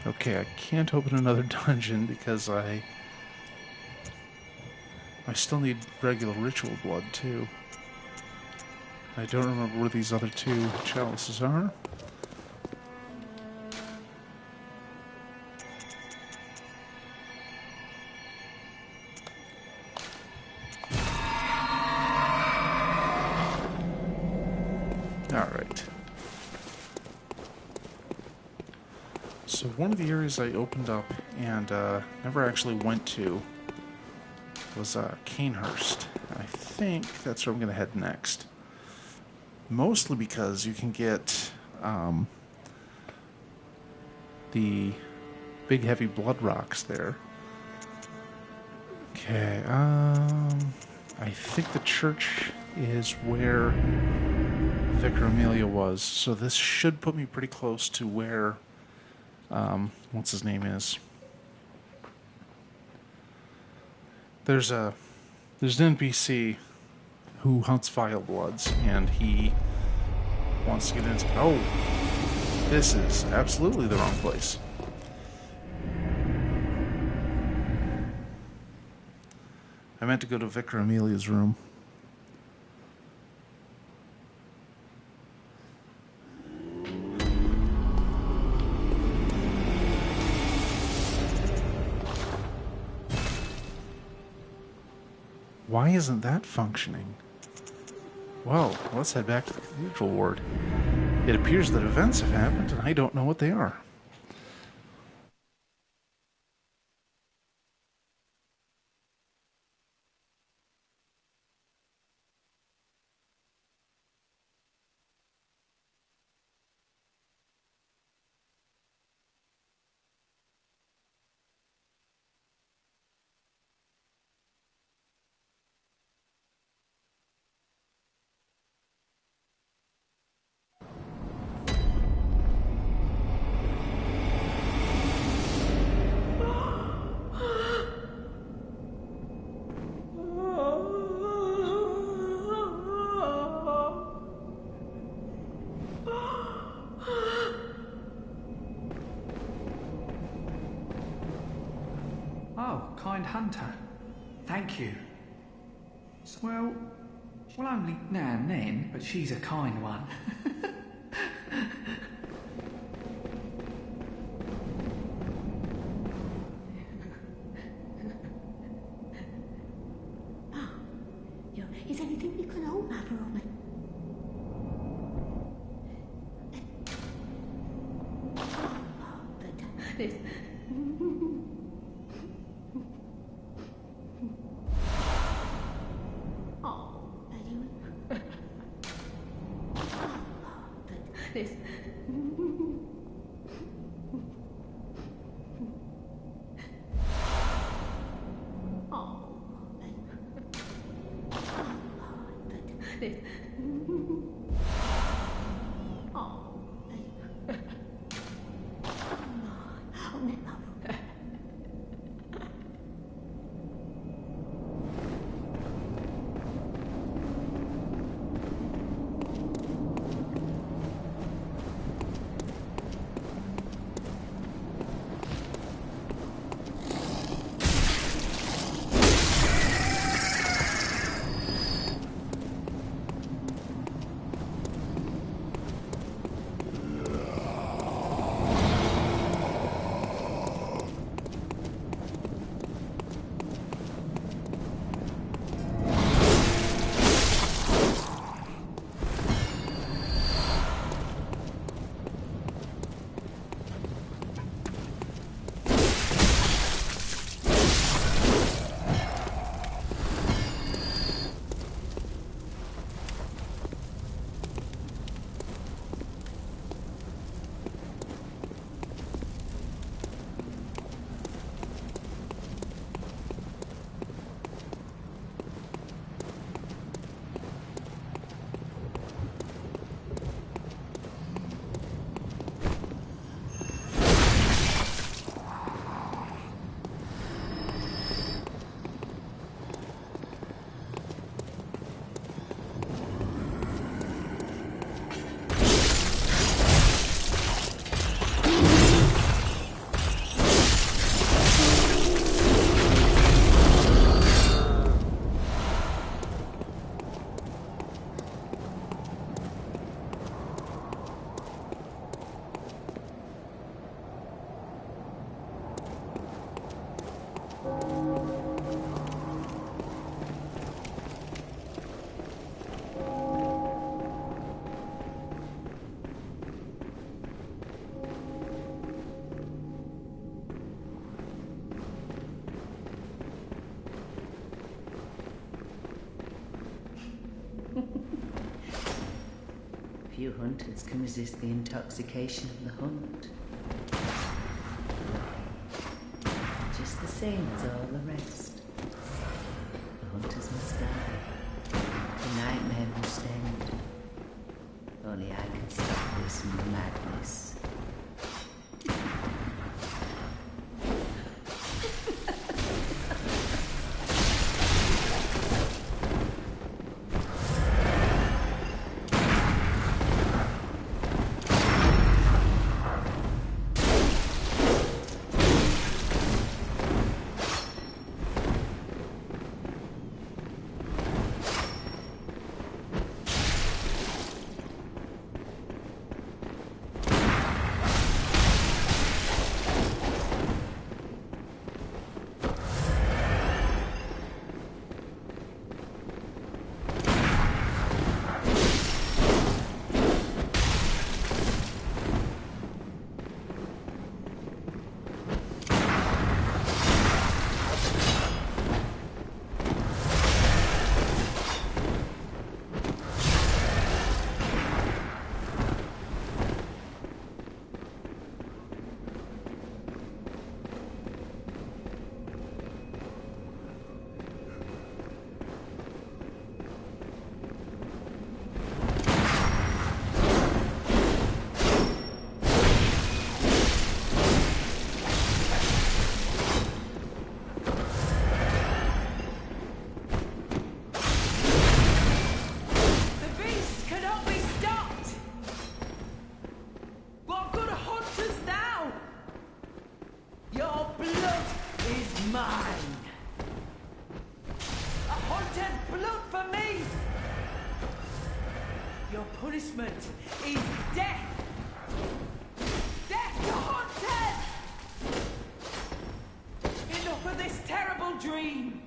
Okay, I can't open another dungeon because I still need regular ritual blood too. I don't remember where these other two chalices are. Alright. So one of the areas I opened up and never actually went to was Canehurst. I think that's where I'm going to head next. Mostly because you can get the big heavy blood rocks there. Okay, I think the church is where Vicar Amelia was, so this should put me pretty close to where, what's his name is. There's an NPC who hunts vile bloods, and he wants to get into... Oh! This is absolutely the wrong place. I meant to go to Vicar Amelia's room. Why isn't that functioning? Well, let's head back to the Cathedral Ward. It appears that events have happened, and I don't know what they are. Oh, kind hunter. Thank you. Well, only now and then, but she's a kind one. Is anything you can hold that for me? But this... Oh, anyway. But this... This... Oh, Few hunters can resist the intoxication of the hunt. Just the same as all the rest. The hunters must die. The nightmare must end. Only I can stop this madness. Punishment is death! Death to Haunted! Enough of this terrible dream!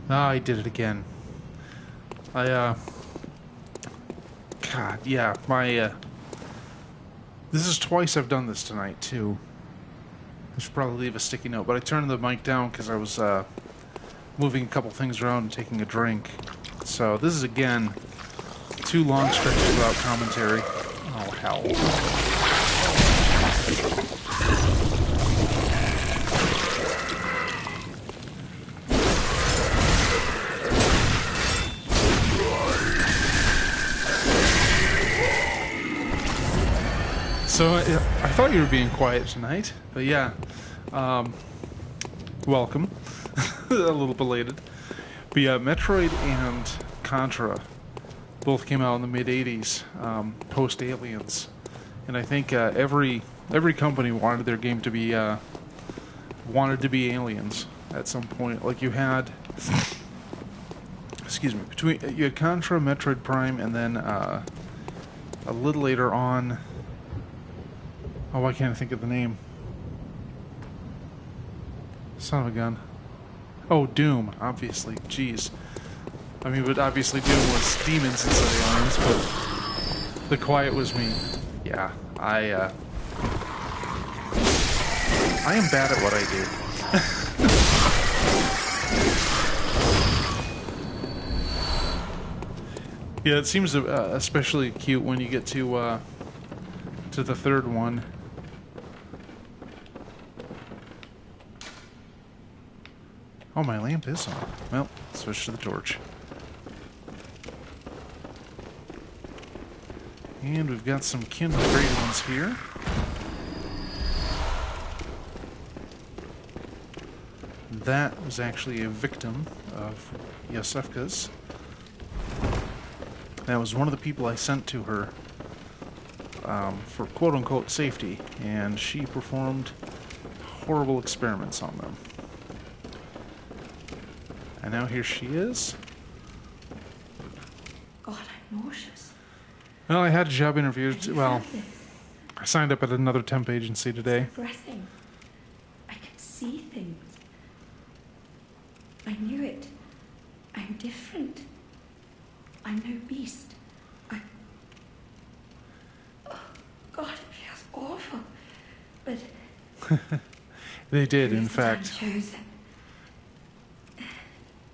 Ah, I did it again. God, yeah, this is twice I've done this tonight, too. I should probably leave a sticky note, but I turned the mic down because I was, moving a couple things around and taking a drink. So, this is, again, 2 long stretches without commentary. Oh, hell. So, I thought you were being quiet tonight, but yeah. Welcome. A little belated. But yeah, Metroid and Contra both came out in the mid-'80s, post-Aliens. And I think every company wanted their game to be Aliens at some point. Like you had, excuse me, you had Contra, Metroid Prime, and then a little later on. Oh, why can't I think of the name? Son of a gun. Oh, Doom, obviously. Jeez. I mean, but obviously Doom was demons instead of aliens, but the quiet was me. Yeah, I am bad at what I do. Yeah, it seems especially cute when you get to the third one. Oh, my lamp is on. Well, switch to the torch. And we've got some kindle grade ones here. That was actually a victim of Yosefka's. That was one of the people I sent to her for quote-unquote safety, and she performed horrible experiments on them. And now here she is. God, I'm nauseous. Well, I had a job interview. Well, I signed up at another temp agency today. Breathing. I can see things. I knew it. I'm different. I'm no beast. Oh, God, it feels awful. But They did, in who's the man fact. chosen?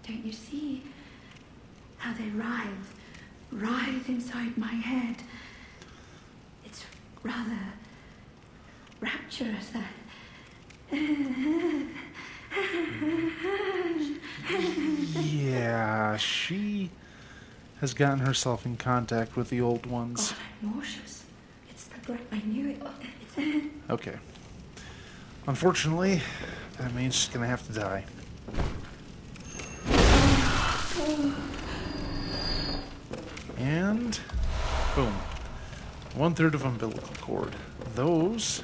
Don't you see how they writhe inside my head? It's rather rapturous, that. Yeah, she has gotten herself in contact with the old ones. God, I'm nauseous. It's the breath. I knew it. It's... Okay. Unfortunately, that means she's gonna have to die. And boom. 1/3 of umbilical cord. Those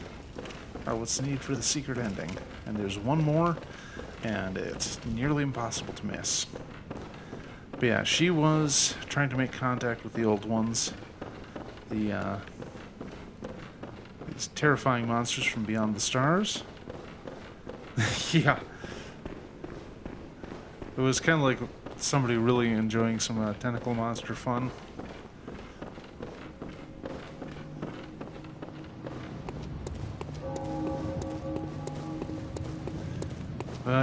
are what's needed for the secret ending. And there's one more, and it's nearly impossible to miss. But yeah, she was trying to make contact with the old ones. These terrifying monsters from beyond the stars. Yeah. It was kind of like somebody really enjoying some tentacle monster fun.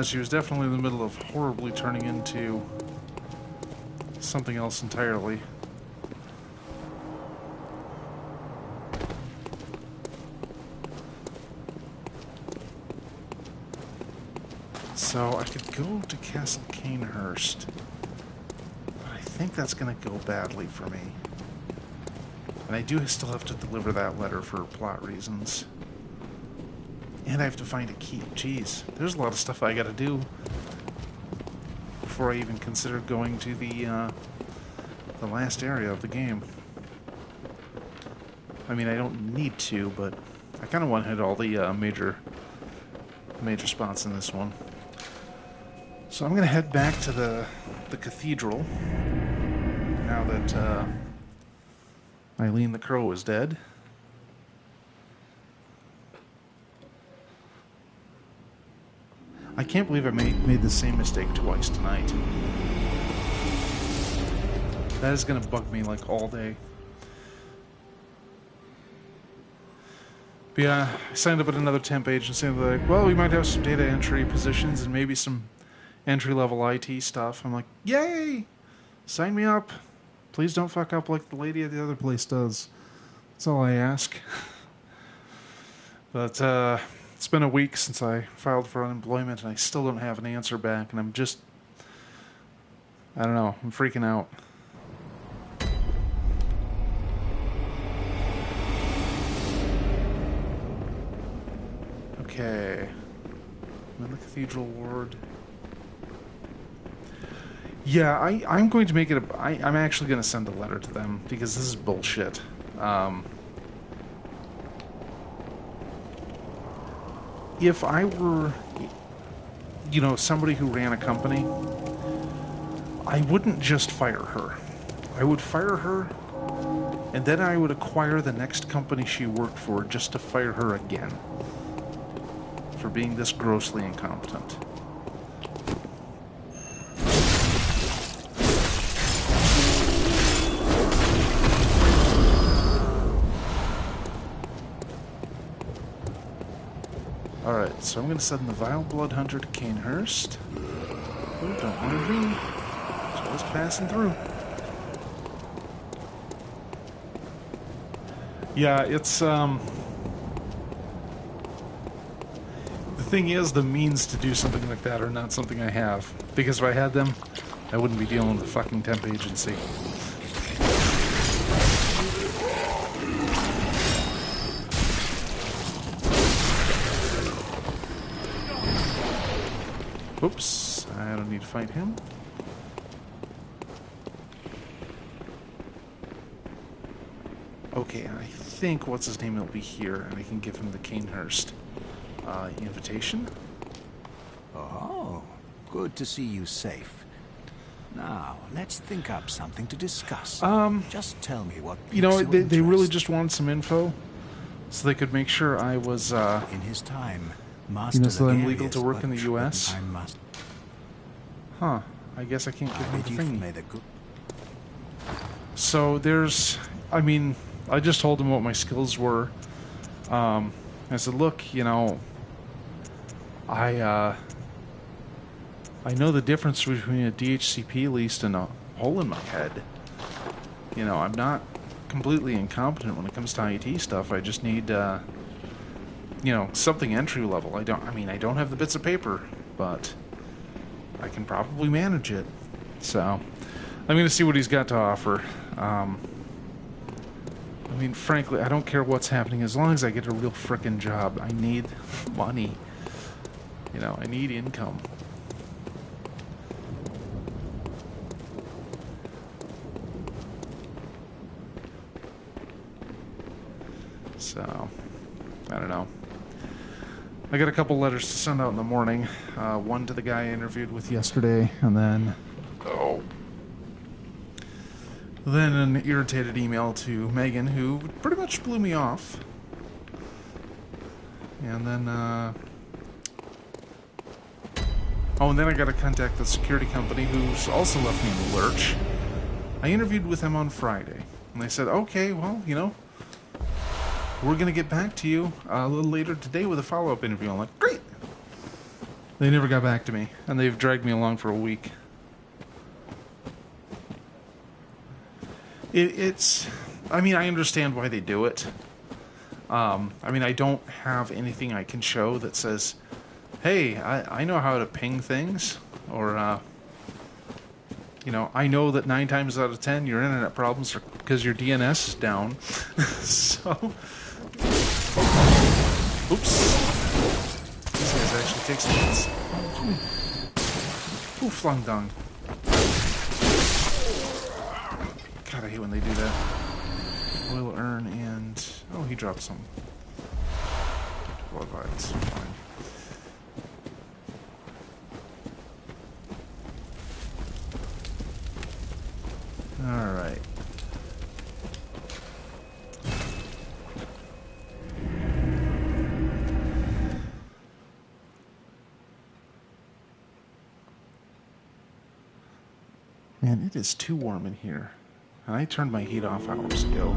She was definitely in the middle of horribly turning into something else entirely. So I could go to Castle Canehurst, but I think that's going to go badly for me. And I do still have to deliver that letter for plot reasons. And I have to find a key. Jeez, there's a lot of stuff I gotta do before I even consider going to the last area of the game. I mean, I don't need to, but I kind of want to hit all the major spots in this one. So I'm gonna head back to the cathedral now that Eileen the Crow is dead. I can't believe I made the same mistake twice tonight. That is going to bug me like all day. But yeah, I signed up at another temp agency and they're like, well, we might have some data entry positions and maybe some entry-level IT stuff. I'm like, yay! Sign me up. Please don't fuck up like the lady at the other place does. That's all I ask. But it's been a week since I filed for unemployment and I still don't have an answer back, and I'm just... I don't know. I'm freaking out. Okay. I'm in the Cathedral Ward. Yeah, I'm going to make it a... I'm actually going to send a letter to them because this is bullshit. If I were, you know, somebody who ran a company, I wouldn't just fire her. I would fire her, and then I would acquire the next company she worked for just to fire her again for being this grossly incompetent. Alright, so I'm going to send the Vile Blood Hunter to Canehurst. Oh, don't mind me. Just passing through. Yeah, it's, the thing is, the means to do something like that are not something I have. Because if I had them, I wouldn't be dealing with a fucking temp agency. Oops, I don't need to fight him. Okay, I think what's his name will be here, and I can give him the Canehurst invitation. Oh, good to see you safe. Now, let's think up something to discuss. Just tell me what piques you know, your they really interest. just wanted some info, so they could make sure I was, In his time, Master you know, so I'm Legarius legal to work in the worked U.S. with Master- Huh, I guess I can't give I him bid the you thing. may the good... So there's, I mean, I just told him what my skills were. I said, look, you know, I know the difference between a DHCP least and a hole in my head. You know, I'm not completely incompetent when it comes to IT stuff. I just need, you know, something entry level. I don't have the bits of paper, but I can probably manage it. So, I'm going to see what he's got to offer. I mean, frankly, I don't care what's happening as long as I get a real frickin' job. I need money. You know, I need income. So, I don't know. I got a couple letters to send out in the morning. One to the guy I interviewed with yesterday, and then... Then an irritated email to Megan, who pretty much blew me off. And then, oh, and then I got to contact the security company, who's also left me in the lurch. I interviewed with them on Friday, and they said, okay, well, you know, we're going to get back to you a little later today with a follow-up interview. I'm like, great! They never got back to me, and they've dragged me along for a week. It's... I mean, I understand why they do it. I mean, I don't have anything I can show that says, hey, I know how to ping things, or, you know, I know that 9 times out of 10 your internet problems are because your DNS is down. So... Oops. These guys actually take some hits. Ooh, flung dung. God, I hate when they do that. Oil urn and... Oh, he dropped some. Blood vials. Fine. Alright. Man, it is too warm in here. I turned my heat off hours ago.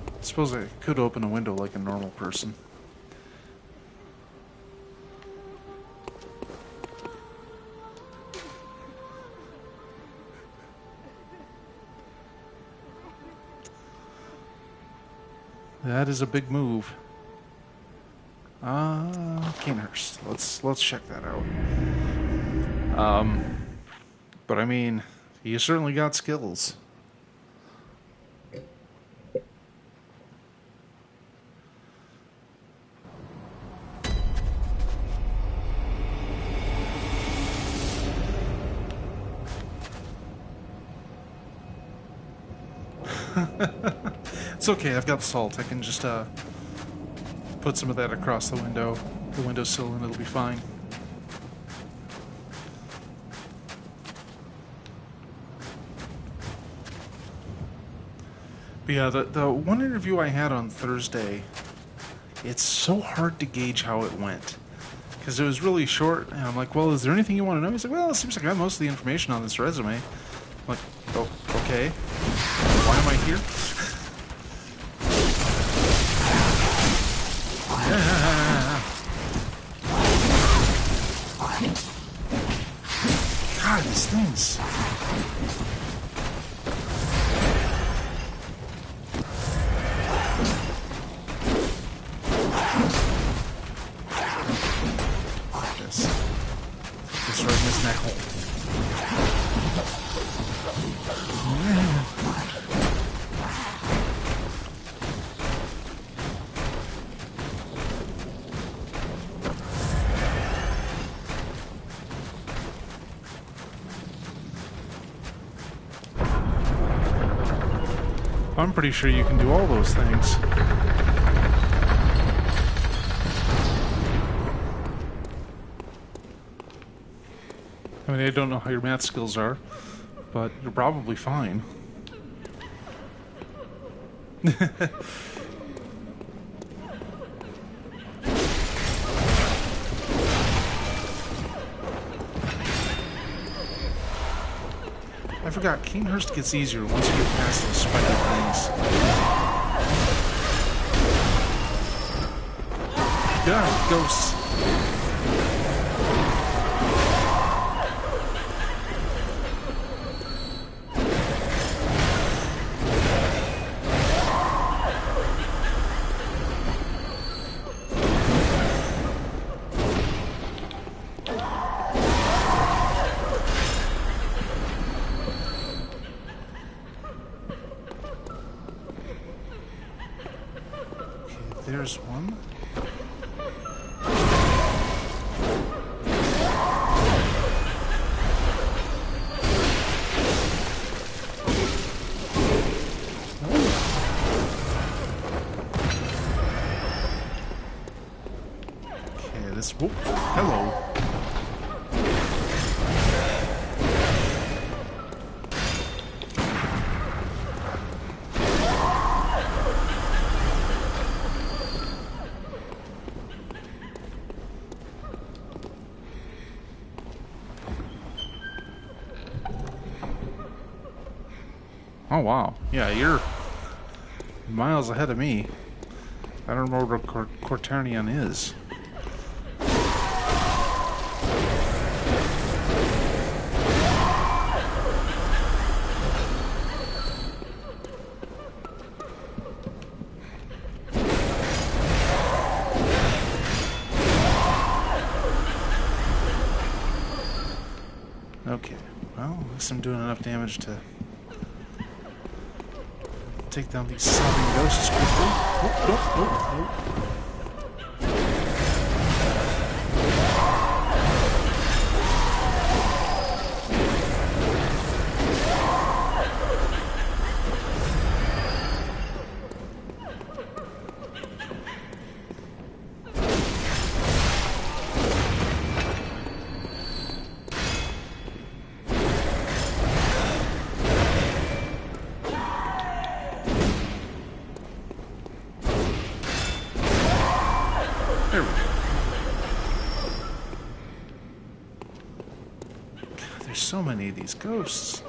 I suppose I could open a window like a normal person. That is a big move. Kanehurst. Let's check that out. But I mean, you certainly got skills. It's okay, I've got salt. I can just put some of that across the windowsill, and it'll be fine. But yeah, the one interview I had on Thursday, it's so hard to gauge how it went. Because it was really short, and I'm like, well, is there anything you want to know? He's like, well, it seems like I have most of the information on this resume. I'm like, oh, okay. Why am I here? God, these things. This right in his neck hole. I'm pretty sure you can do all those things. I mean, I don't know how your math skills are, but you're probably fine. I forgot, Kanehurst gets easier once you get past those spiky things. God, ghosts. There's one. Okay, this. Whoop, hello. Oh wow, yeah, you're miles ahead of me. I don't know what Quaternion is. Okay, well, at least I'm doing enough damage to take down these sobbing ghosts quickly. Oh. so many of these ghosts.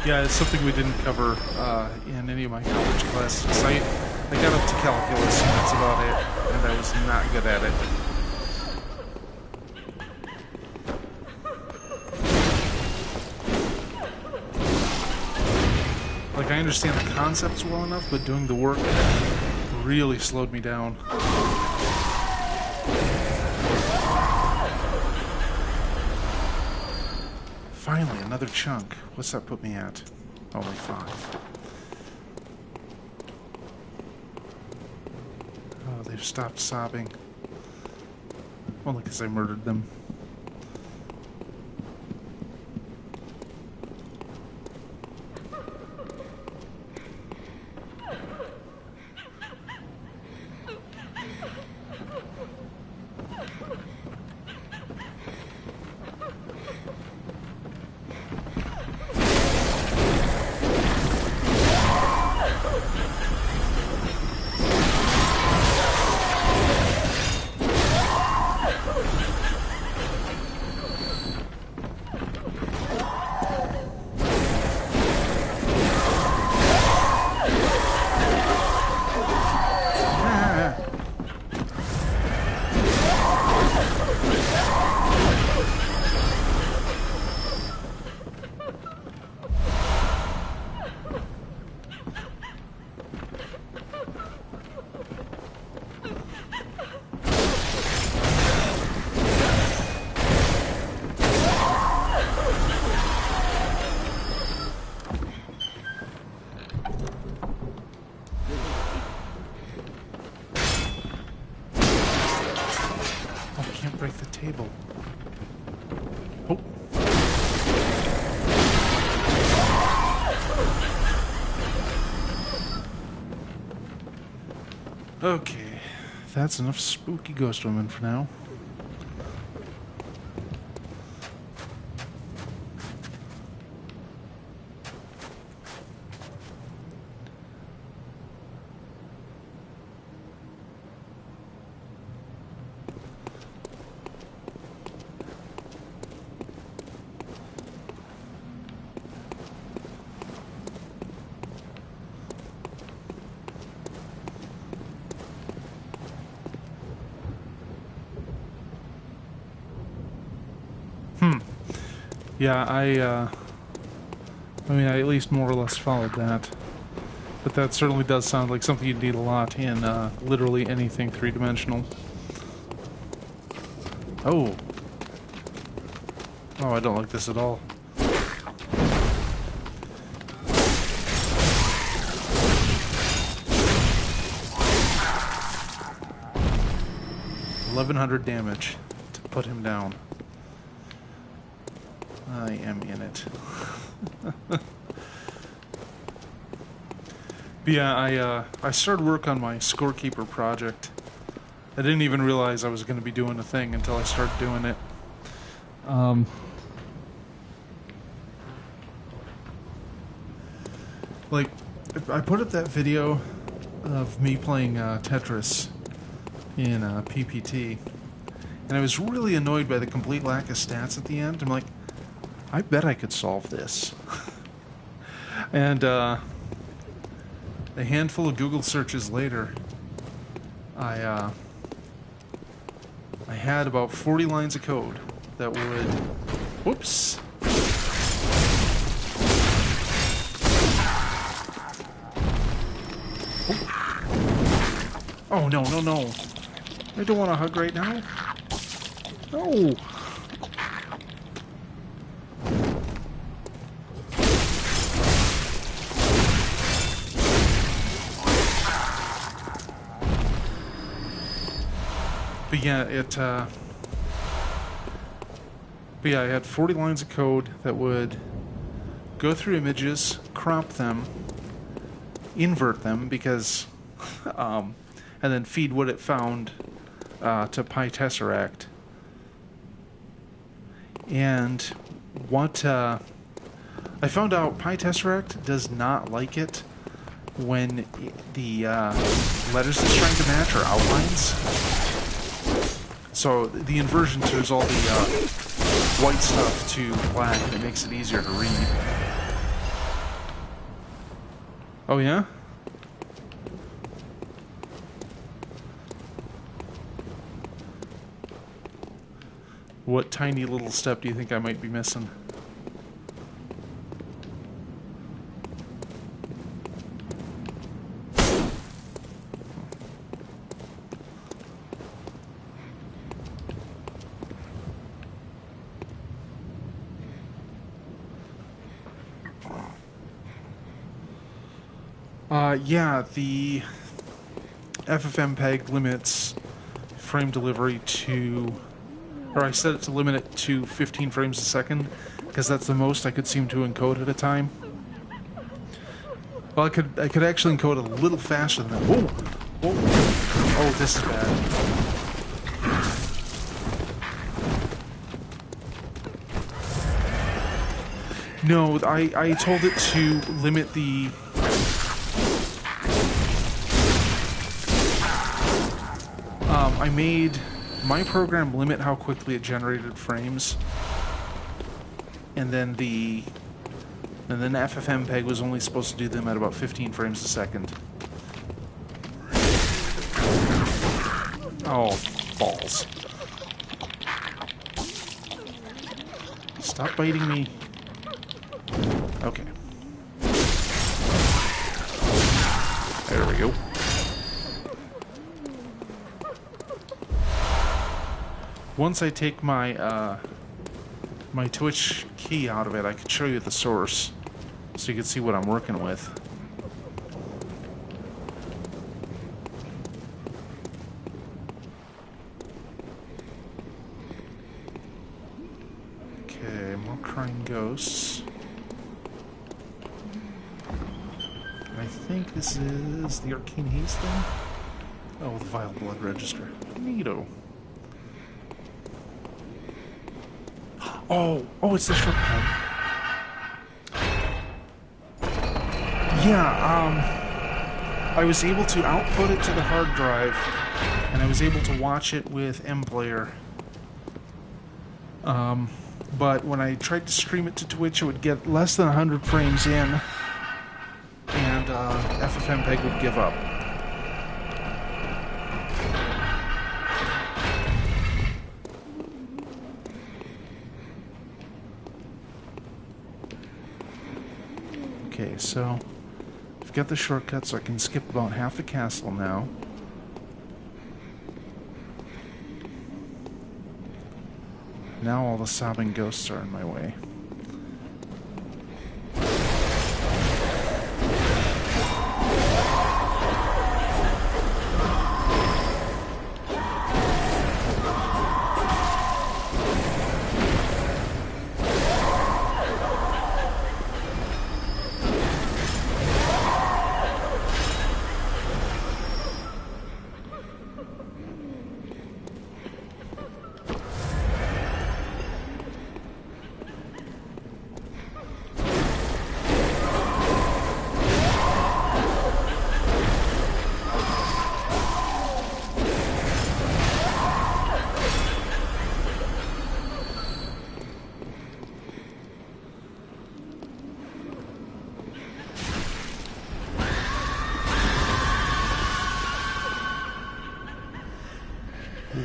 Yeah, it's something we didn't cover in any of my college classes. I got up to calculus, and that's about it, and I was not good at it. Like, I understand the concepts well enough, but doing the work really slowed me down. Finally, another chunk. What's that put me at? Only 5. Oh, they've stopped sobbing. Only because I murdered them. Break the table. Oh. Okay, that's enough spooky ghost women for now. Yeah, I mean, I at least more or less followed that. But that certainly does sound like something you'd need a lot in literally anything three-dimensional. Oh. Oh, I don't like this at all. $1,100 damage to put him down. I am in it. But yeah, I started work on my scorekeeper project. I didn't even realize I was going to be doing a thing until I started doing it. Like, I put up that video of me playing Tetris in PPT, and I was really annoyed by the complete lack of stats at the end. I'm like, I bet I could solve this. And a handful of Google searches later, I had about 40 lines of code that would... Whoops! Oh, no, no, no. I don't want a hug right now. No! But yeah, I had 40 lines of code that would go through images, crop them, invert them, because, and then feed what it found to Pi Tesseract. And what I found out, Pi Tesseract does not like it when the letters it's trying to match are outlines. So the inversion turns all the white stuff to black, and it makes it easier to read. Oh yeah? What tiny little step do you think I might be missing? Yeah, the FFmpeg limits frame delivery to, or I set it to limit it to 15 frames a second, because that's the most I could seem to encode at a time. Well, I could actually encode a little faster than that. Whoa! Whoa! Oh, this is bad. No, I told it to limit the... I made my program limit how quickly it generated frames, and then FFmpeg was only supposed to do them at about 15 frames a second. Oh, balls. Stop biting me. Okay. There we go. Once I take my my Twitch key out of it, I can show you the source, so you can see what I'm working with. Okay, more crying ghosts. I think this is the Arcane Haze thing. Oh, the Vile Blood Register. Neato. Oh, it's the shortcut. Yeah, I was able to output it to the hard drive, and I was able to watch it with MPlayer. But when I tried to stream it to Twitch, it would get less than 100 frames in, and FFmpeg would give up. Okay, so I've got the shortcut, so I can skip about half the castle now. Now all the sobbing ghosts are in my way.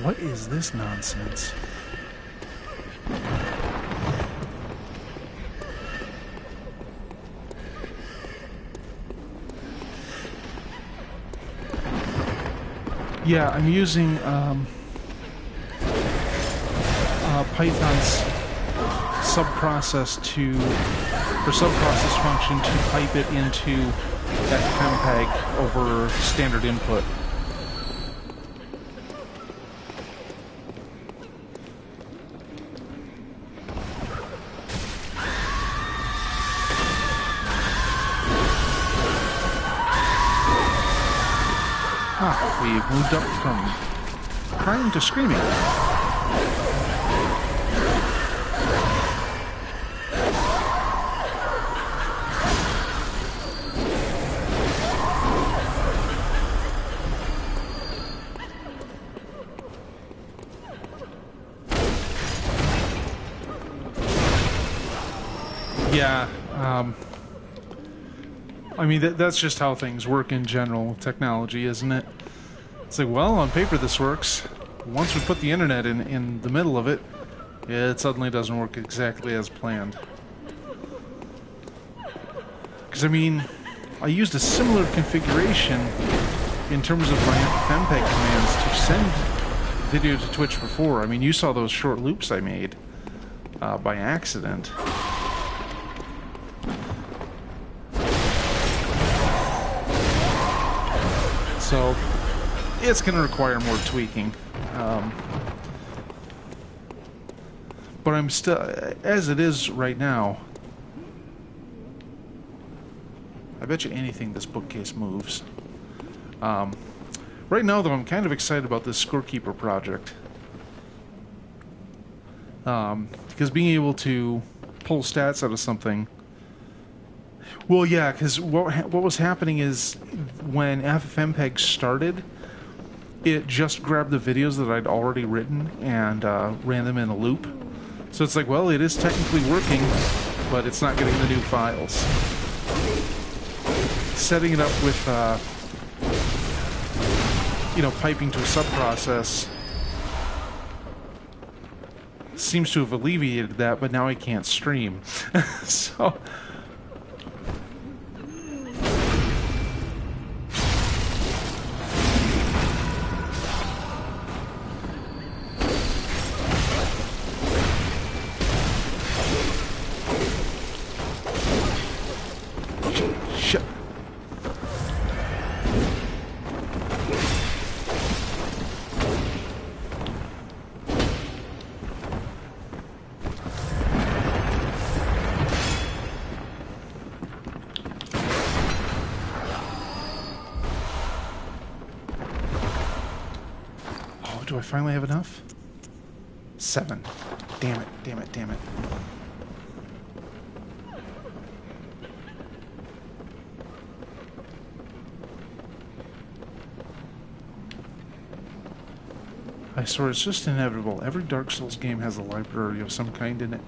What is this nonsense? Yeah, I'm using Python's subprocess function to pipe it into FFmpeg over standard input. We've moved up from crying to screaming. Yeah, I mean, that's just how things work in general, technology, isn't it? It's like, well, on paper this works. Once we put the internet in the middle of it, it suddenly doesn't work exactly as planned. Because, I mean, I used a similar configuration in terms of my FFmpeg commands to send video to Twitch before. I mean, you saw those short loops I made by accident. So, it's going to require more tweaking. But I'm still, as it is right now, I bet you anything this bookcase moves. Right now, though, I'm kind of excited about this Scorekeeper project. Because being able to pull stats out of something... Well, yeah, because what was happening is when FFmpeg started, it just grabbed the videos that I'd already written and ran them in a loop. So it's like, well, it is technically working, but it's not getting the new files. Setting it up with, you know, piping to a subprocess seems to have alleviated that, but now I can't stream. So... Do I finally have enough? 7. Damn it, damn it, damn it. I swear, it's just inevitable. Every Dark Souls game has a library of some kind in it.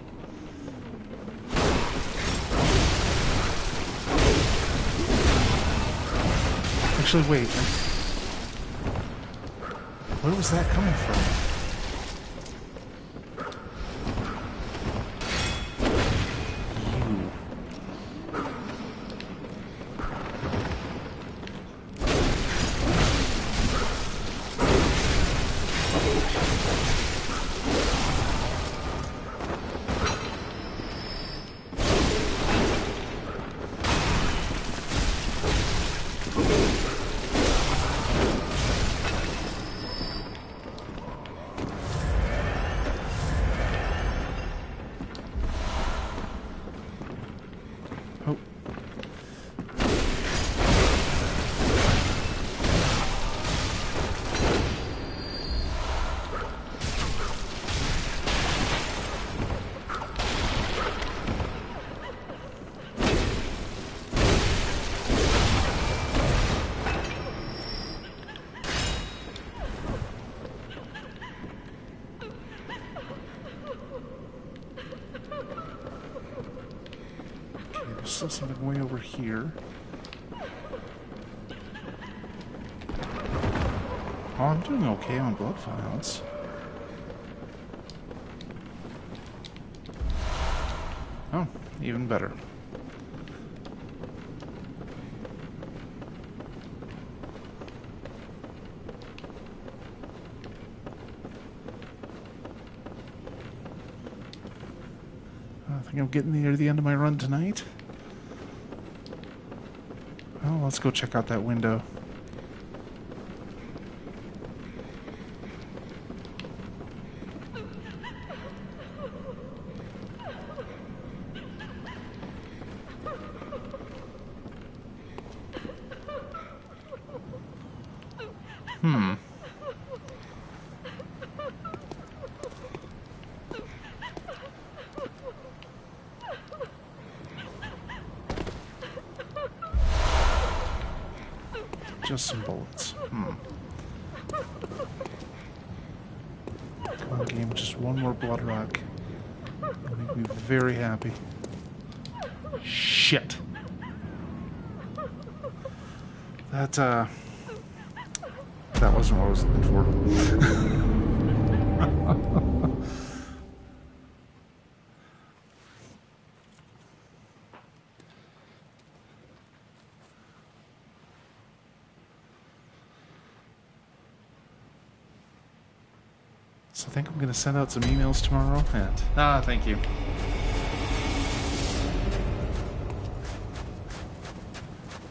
Actually, wait. Where was that coming from? Still something way over here. Oh, I'm doing okay on blood files. Oh, even better. I think I'm getting near the end of my run tonight. Well, let's go check out that window. Just some bullets. Come on, game. Just one more blood rock. That'll make me very happy. Shit. That wasn't what I was looking for. So I think I'm going to send out some emails tomorrow. And thank you.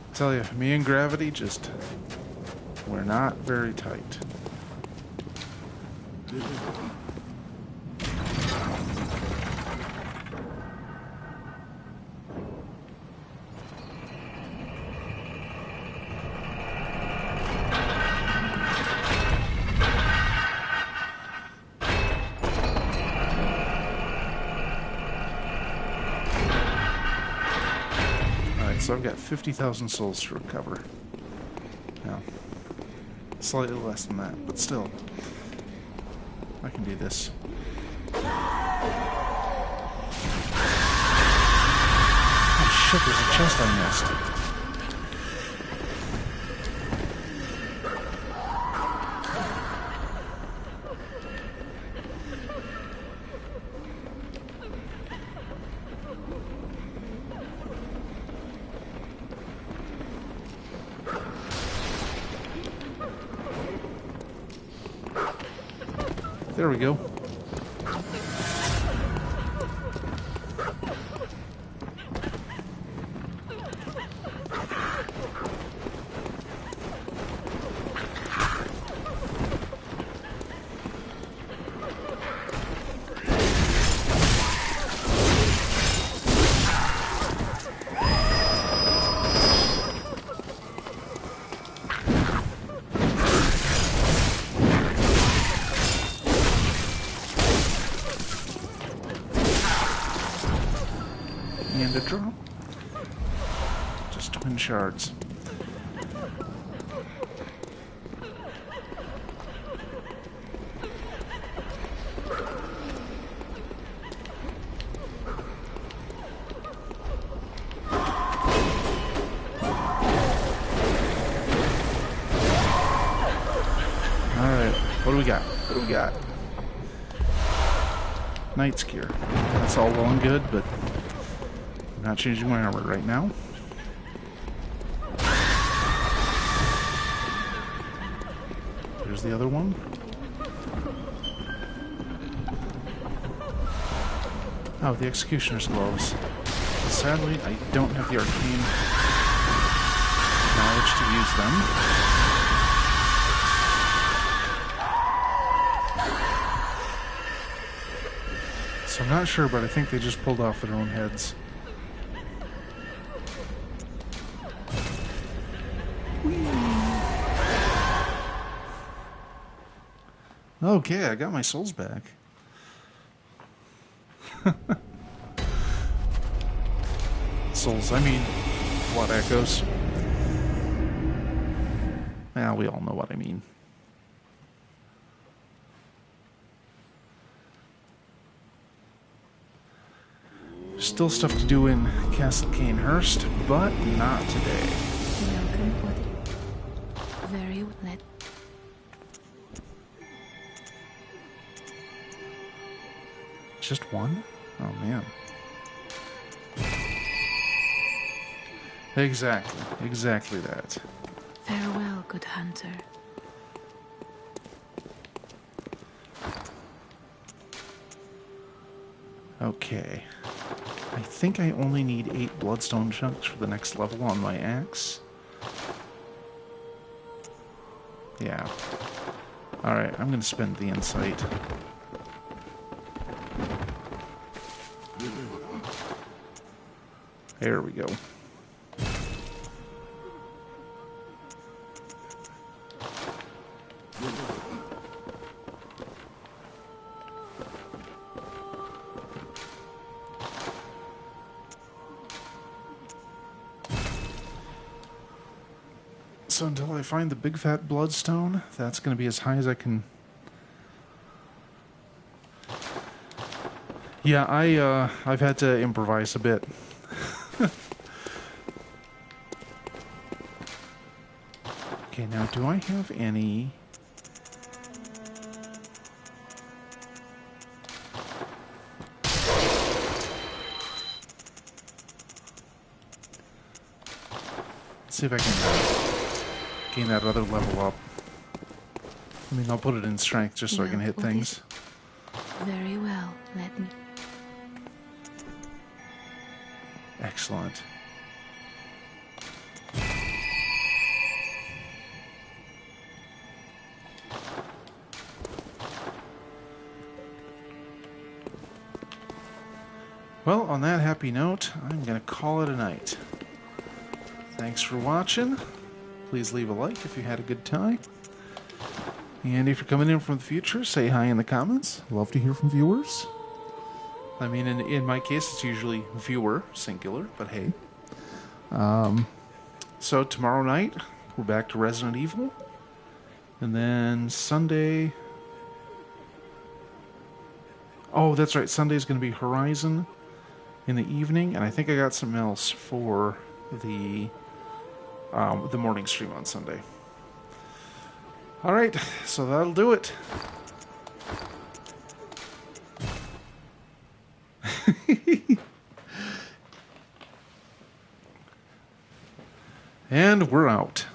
I tell you, me and Gravity just, we're not very tight. So I've got 50,000 souls to recover. Now, slightly less than that, but still, I can do this. Oh shit, there's a chest I missed. There we go. And a drop. Just twin shards. Alright, what do we got? What do we got? Knight's gear. That's all well and good, but I'm not changing my armor right now. There's the other one. Oh, the Executioner's gloves. Sadly, I don't have the arcane knowledge to use them. So I'm not sure, but I think they just pulled off their own heads. Okay, I got my souls back. Souls, I mean, blood echoes. Well, we all know what I mean. Still stuff to do in Castle Canehurst, but not today. Welcome, Outta. Very let. Just one? Oh, man. Exactly that. Farewell, good hunter. Okay. I think I only need 8 bloodstone chunks for the next level on my axe. Yeah. Alright, I'm gonna spend the insight. There we go. So until I find the big fat bloodstone, that's going to be as high as I can. Yeah, I've had to improvise a bit. Okay, now do I have any? Let's see if I can gain that other level up. I mean, I'll put it in strength just so I can hit What things. is- Very well, let me. Excellent. Well, on that happy note, I'm going to call it a night. Thanks for watching. Please leave a like if you had a good time. And if you're coming in from the future, say hi in the comments. Love to hear from viewers. I mean, in my case, it's usually viewer, singular, but hey. So tomorrow night, we're back to Resident Evil. And then Sunday... Oh, that's right. Sunday's going to be Horizon in the evening. And I think I got something else for the morning stream on Sunday. All right, so that'll do it. And we're out.